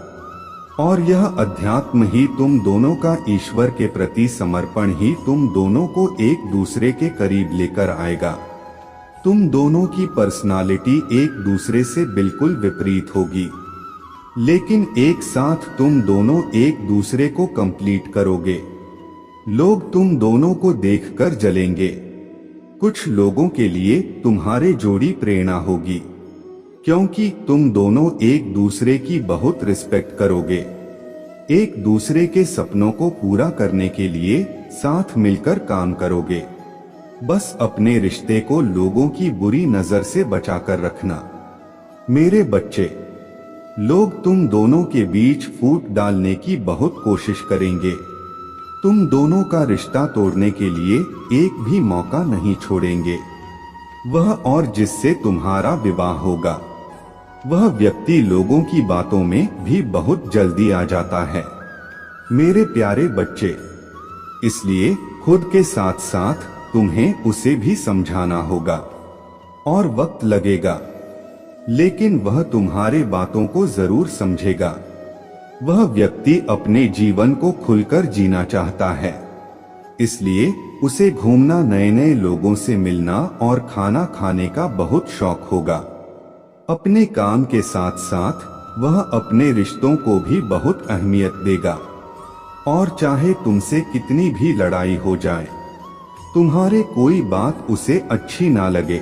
और यह अध्यात्म ही तुम दोनों का ईश्वर के प्रति समर्पण ही तुम दोनों को एक दूसरे के करीब लेकर आएगा। तुम दोनों की पर्सनालिटी एक दूसरे से बिल्कुल विपरीत होगी, लेकिन एक साथ तुम दोनों एक दूसरे को कंप्लीट करोगे। लोग तुम दोनों को देखकर जलेंगे। कुछ लोगों के लिए तुम्हारे जोड़ी प्रेरणा होगी, क्योंकि तुम दोनों एक दूसरे की बहुत रिस्पेक्ट करोगे। एक दूसरे के सपनों को पूरा करने के लिए साथ मिलकर काम करोगे। बस अपने रिश्ते को लोगों की बुरी नजर से बचाकर रखना मेरे बच्चे। लोग तुम दोनों के बीच फूट डालने की बहुत कोशिश करेंगे। तुम दोनों का रिश्ता तोड़ने के लिए एक भी मौका नहीं छोड़ेंगे। वह और जिससे तुम्हारा विवाह होगा, वह व्यक्ति लोगों की बातों में भी बहुत जल्दी आ जाता है। मेरे प्यारे बच्चे, इसलिए खुद के साथ साथ तुम्हें उसे भी समझाना होगा और वक्त लगेगा, लेकिन वह तुम्हारे बातों को जरूर समझेगा। वह व्यक्ति अपने जीवन को खुलकर जीना चाहता है, इसलिए उसे घूमना, नए नए लोगों से मिलना और खाना खाने का बहुत शौक होगा। अपने काम के साथ साथ वह अपने रिश्तों को भी बहुत अहमियत देगा, और चाहे तुमसे कितनी भी लड़ाई हो जाए, तुम्हारे कोई बात उसे अच्छी ना लगे,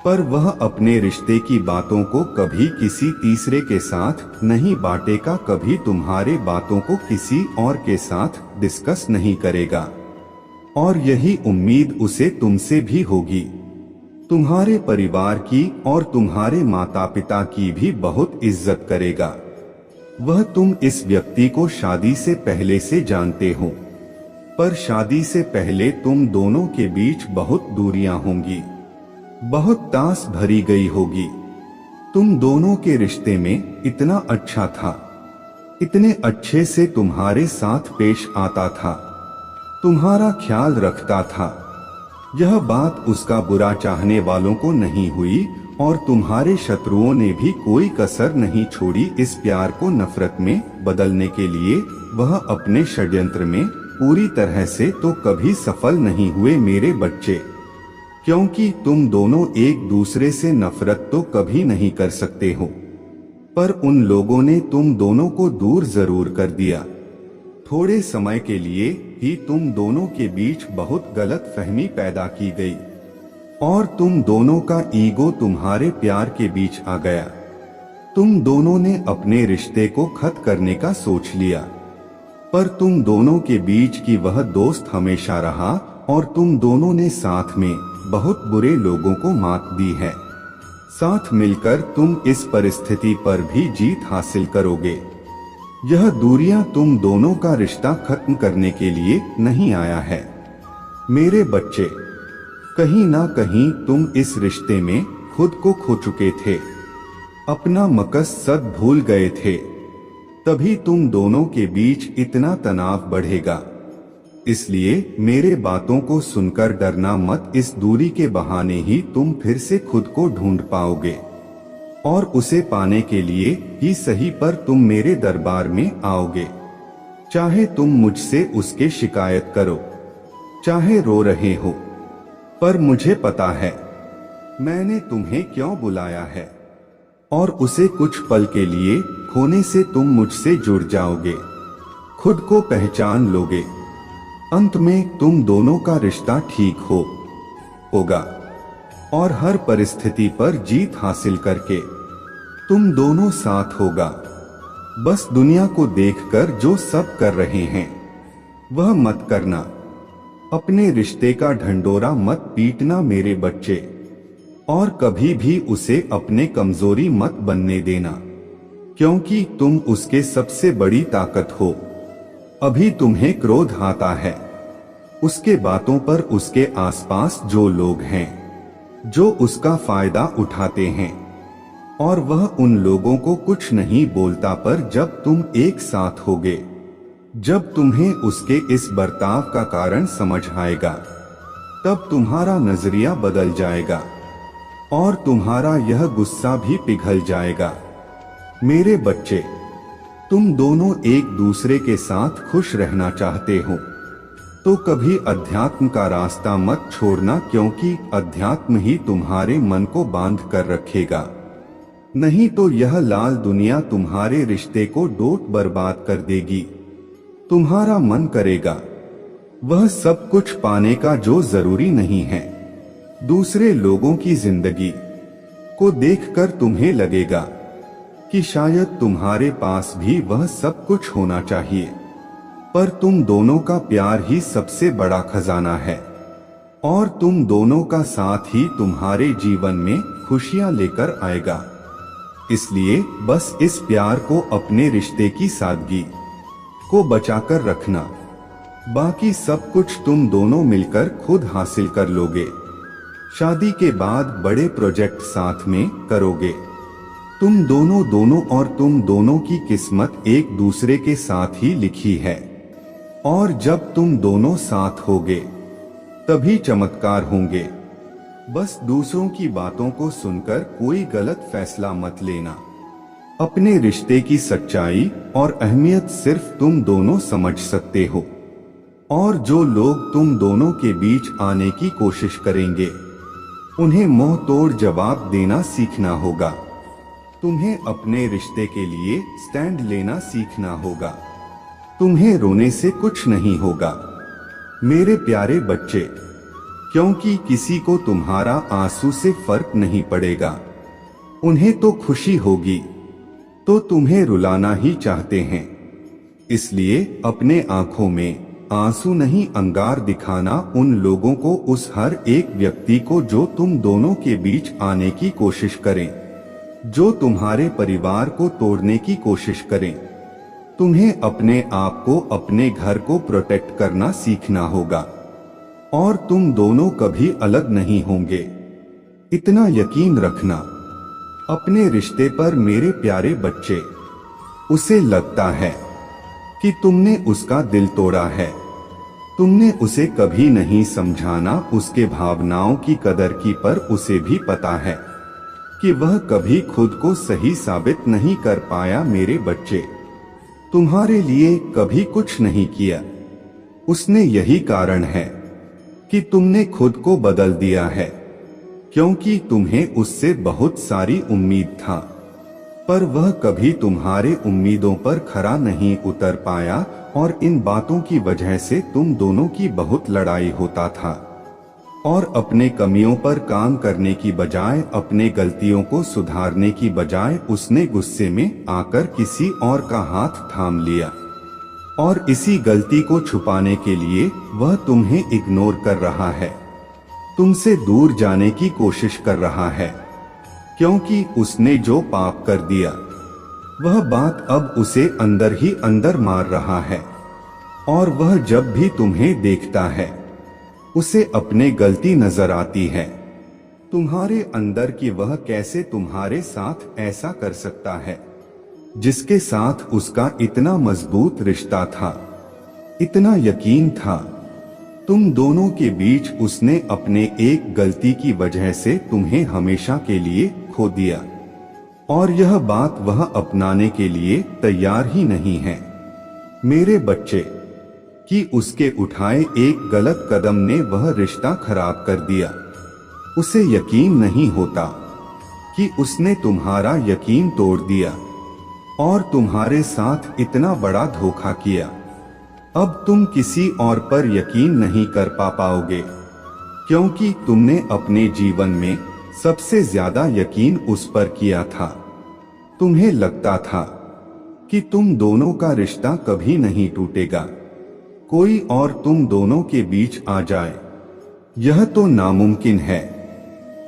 पर वह अपने रिश्ते की बातों को कभी किसी तीसरे के साथ नहीं बांटेगा, कभी तुम्हारे बातों को किसी और के साथ डिस्कस नहीं करेगा। और यही उम्मीद उसे तुमसे भी होगी। तुम्हारे परिवार की और तुम्हारे माता पिता की भी बहुत इज्जत करेगा। वह तुम इस व्यक्ति को शादी से पहले से जानते हो, पर शादी से पहले तुम दोनों के बीच बहुत दूरियां होंगी, बहुत तास भरी गई होगी। तुम दोनों के रिश्ते में इतना अच्छा था, इतने अच्छे से तुम्हारे साथ पेश आता था, तुम्हारा ख्याल रखता था। यह बात उसका बुरा चाहने वालों को नहीं हुई, और तुम्हारे शत्रुओं ने भी कोई कसर नहीं छोड़ी इस प्यार को नफरत में बदलने के लिए। वह अपने षड्यंत्र में पूरी तरह से तो कभी सफल नहीं हुए मेरे बच्चे, क्योंकि तुम दोनों एक दूसरे से नफरत तो कभी नहीं कर सकते हो, पर उन लोगों ने तुम दोनों को दूर जरूर कर दिया। थोड़े समय के लिए ही तुम दोनों के बीच बहुत गलत फहमी पैदा की गई, और तुम दोनों का ईगो तुम्हारे प्यार के बीच आ गया। तुम दोनों ने अपने रिश्ते को खत्म करने का सोच लिया, पर तुम दोनों के बीच की वह दोस्त हमेशा रहा, और तुम दोनों ने साथ में बहुत बुरे लोगों को मात दी है। साथ मिलकर तुम इस परिस्थिति पर भी जीत हासिल करोगे। यह दूरियां तुम दोनों का रिश्ता खत्म करने के लिए नहीं आया है। मेरे बच्चे, कहीं ना कहीं तुम इस रिश्ते में खुद को खो चुके थे, अपना मकसद भूल गए थे, तभी तुम दोनों के बीच इतना तनाव बढ़ेगा। इसलिए मेरे बातों को सुनकर डरना मत। इस दूरी के बहाने ही तुम फिर से खुद को ढूंढ पाओगे, और उसे पाने के लिए ही सही पर तुम मेरे दरबार में आओगे। चाहे तुम मुझसे उसके शिकायत करो, चाहे रो रहे हो, पर मुझे पता है मैंने तुम्हें क्यों बुलाया है, और उसे कुछ पल के लिए खोने से तुम मुझसे जुड़ जाओगे, खुद को पहचान लोगे। अंत में तुम दोनों का रिश्ता ठीक होगा, और हर परिस्थिति पर जीत हासिल करके तुम दोनों साथ होगा। बस दुनिया को देखकर जो सब कर रहे हैं वह मत करना। अपने रिश्ते का ढंढोरा मत पीटना मेरे बच्चे, और कभी भी उसे अपने कमजोरी मत बनने देना, क्योंकि तुम उसके सबसे बड़ी ताकत हो। अभी तुम्हें क्रोध आता है, उसके बातों पर उसके आसपास जो लोग हैं जो उसका फायदा उठाते हैं, और वह उन लोगों को कुछ नहीं बोलता, पर जब तुम एक साथ होगे, जब तुम्हें उसके इस बर्ताव का कारण समझ आएगा, तब तुम्हारा नजरिया बदल जाएगा, और तुम्हारा यह गुस्सा भी पिघल जाएगा। मेरे बच्चे, तुम दोनों एक दूसरे के साथ खुश रहना चाहते हो, तो कभी अध्यात्म का रास्ता मत छोड़ना, क्योंकि अध्यात्म ही तुम्हारे मन को बांध कर रखेगा। नहीं तो यह लाल दुनिया तुम्हारे रिश्ते को डोट बर्बाद कर देगी। तुम्हारा मन करेगा वह सब कुछ पाने का जो जरूरी नहीं है। दूसरे लोगों की जिंदगी को देखकर तुम्हें लगेगा कि शायद तुम्हारे पास भी वह सब कुछ होना चाहिए, पर तुम दोनों का प्यार ही सबसे बड़ा खजाना है, और तुम दोनों का साथ ही तुम्हारे जीवन में खुशियां लेकर आएगा। इसलिए बस इस प्यार को, अपने रिश्ते की सादगी को बचाकर रखना। बाकी सब कुछ तुम दोनों मिलकर खुद हासिल कर लोगे। शादी के बाद बड़े प्रोजेक्ट साथ में करोगे। तुम दोनों और तुम दोनों की किस्मत एक दूसरे के साथ ही लिखी है। और जब तुम दोनों साथ होगे तभी चमत्कार होंगे। बस दूसरों की बातों को सुनकर कोई गलत फैसला मत लेना। अपने रिश्ते की सच्चाई और अहमियत सिर्फ तुम दोनों समझ सकते हो। और जो लोग तुम दोनों के बीच आने की कोशिश करेंगे, उन्हें मुंह तोड़ जवाब देना सीखना होगा। तुम्हें अपने रिश्ते के लिए स्टैंड लेना सीखना होगा। तुम्हें रोने से कुछ नहीं होगा मेरे प्यारे बच्चे, क्योंकि किसी को तुम्हारा आंसू से फर्क नहीं पड़ेगा। उन्हें तो खुशी होगी, तो तुम्हें रुलाना ही चाहते हैं। इसलिए अपने आंखों में आंसू नहीं, अंगार दिखाना उन लोगों को, उस हर एक व्यक्ति को जो तुम दोनों के बीच आने की कोशिश करें, जो तुम्हारे परिवार को तोड़ने की कोशिश करें। तुम्हें अपने आप को, अपने घर को प्रोटेक्ट करना सीखना होगा। और तुम दोनों कभी अलग नहीं होंगे, इतना यकीन रखना अपने रिश्ते पर मेरे प्यारे बच्चे। उसे लगता है कि तुमने उसका दिल तोड़ा है। तुमने उसे कभी नहीं समझाना उसके भावनाओं की कदर की, पर उसे भी पता है कि वह कभी खुद को सही साबित नहीं कर पाया। मेरे बच्चे, तुम्हारे लिए कभी कुछ नहीं किया, उसने यही कारण है कि तुमने खुद को बदल दिया है, क्योंकि तुम्हें उससे बहुत सारी उम्मीद था, पर वह कभी तुम्हारे उम्मीदों पर खरा नहीं उतर पाया। और इन बातों की वजह से तुम दोनों की बहुत लड़ाई होता था। और अपने कमियों पर काम करने की बजाय, अपने गलतियों को सुधारने की बजाय, उसने गुस्से में आकर किसी और का हाथ थाम लिया। और इसी गलती को छुपाने के लिए वह तुम्हें इग्नोर कर रहा है, तुमसे दूर जाने की कोशिश कर रहा है, क्योंकि उसने जो पाप कर दिया वह बात अब उसे अंदर ही अंदर मार रहा है। और वह जब भी तुम्हें देखता है, उसे अपने गलती नजर आती है तुम्हारे अंदर कि वह कैसे तुम्हारे साथ ऐसा कर सकता है, जिसके साथ उसका इतना मजबूत रिश्ता था, इतना यकीन था। तुम दोनों के बीच उसने अपने एक गलती की वजह से तुम्हें हमेशा के लिए खो दिया। और यह बात वह अपनाने के लिए तैयार ही नहीं है मेरे बच्चे, कि उसके उठाए एक गलत कदम ने वह रिश्ता खराब कर दिया। उसे यकीन नहीं होता कि उसने तुम्हारा यकीन तोड़ दिया और तुम्हारे साथ इतना बड़ा धोखा किया। अब तुम किसी और पर यकीन नहीं कर पाओगे, क्योंकि तुमने अपने जीवन में सबसे ज्यादा यकीन उस पर किया था। तुम्हें लगता था कि तुम दोनों का रिश्ता कभी नहीं टूटेगा, कोई और तुम दोनों के बीच आ जाए, यह तो नामुमकिन है।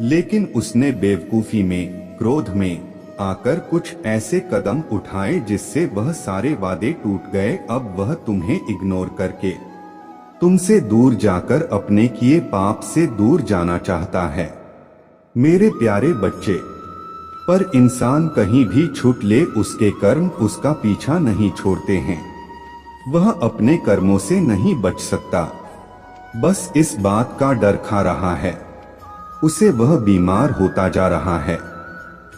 लेकिन उसने बेवकूफी में, क्रोध में आकर कुछ ऐसे कदम उठाए जिससे वह सारे वादे टूट गए। अब वह तुम्हें इग्नोर करके तुमसे दूर जाकर अपने किए पाप से दूर जाना चाहता है मेरे प्यारे बच्चे। पर इंसान कहीं भी छूट ले, उसके कर्म उसका पीछा नहीं छोड़ते हैं। वह अपने कर्मों से नहीं बच सकता, बस इस बात का डर खा रहा है। उसे वह बीमार होता जा रहा है।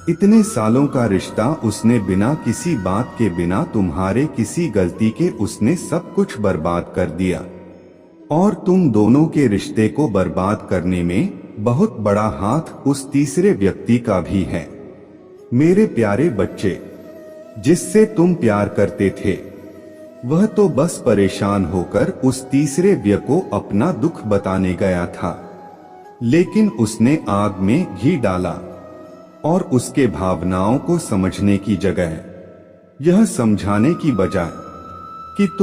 इतने सालों का रिश्ता उसने बिना किसी बात के, बिना तुम्हारे किसी गलती के उसने सब कुछ बर्बाद कर दिया। और तुम दोनों के रिश्ते को बर्बाद करने में बहुत बड़ा हाथ उस तीसरे व्यक्ति का भी है मेरे प्यारे बच्चे। जिससे तुम प्यार करते थे, वह तो बस परेशान होकर उस तीसरे व्यक्ति को अपना दुख बताने गया था, लेकिन उसने आग में घी डाला और उसके भावनाओं को समझने की जगह यह समझाने की बजाय कि तुम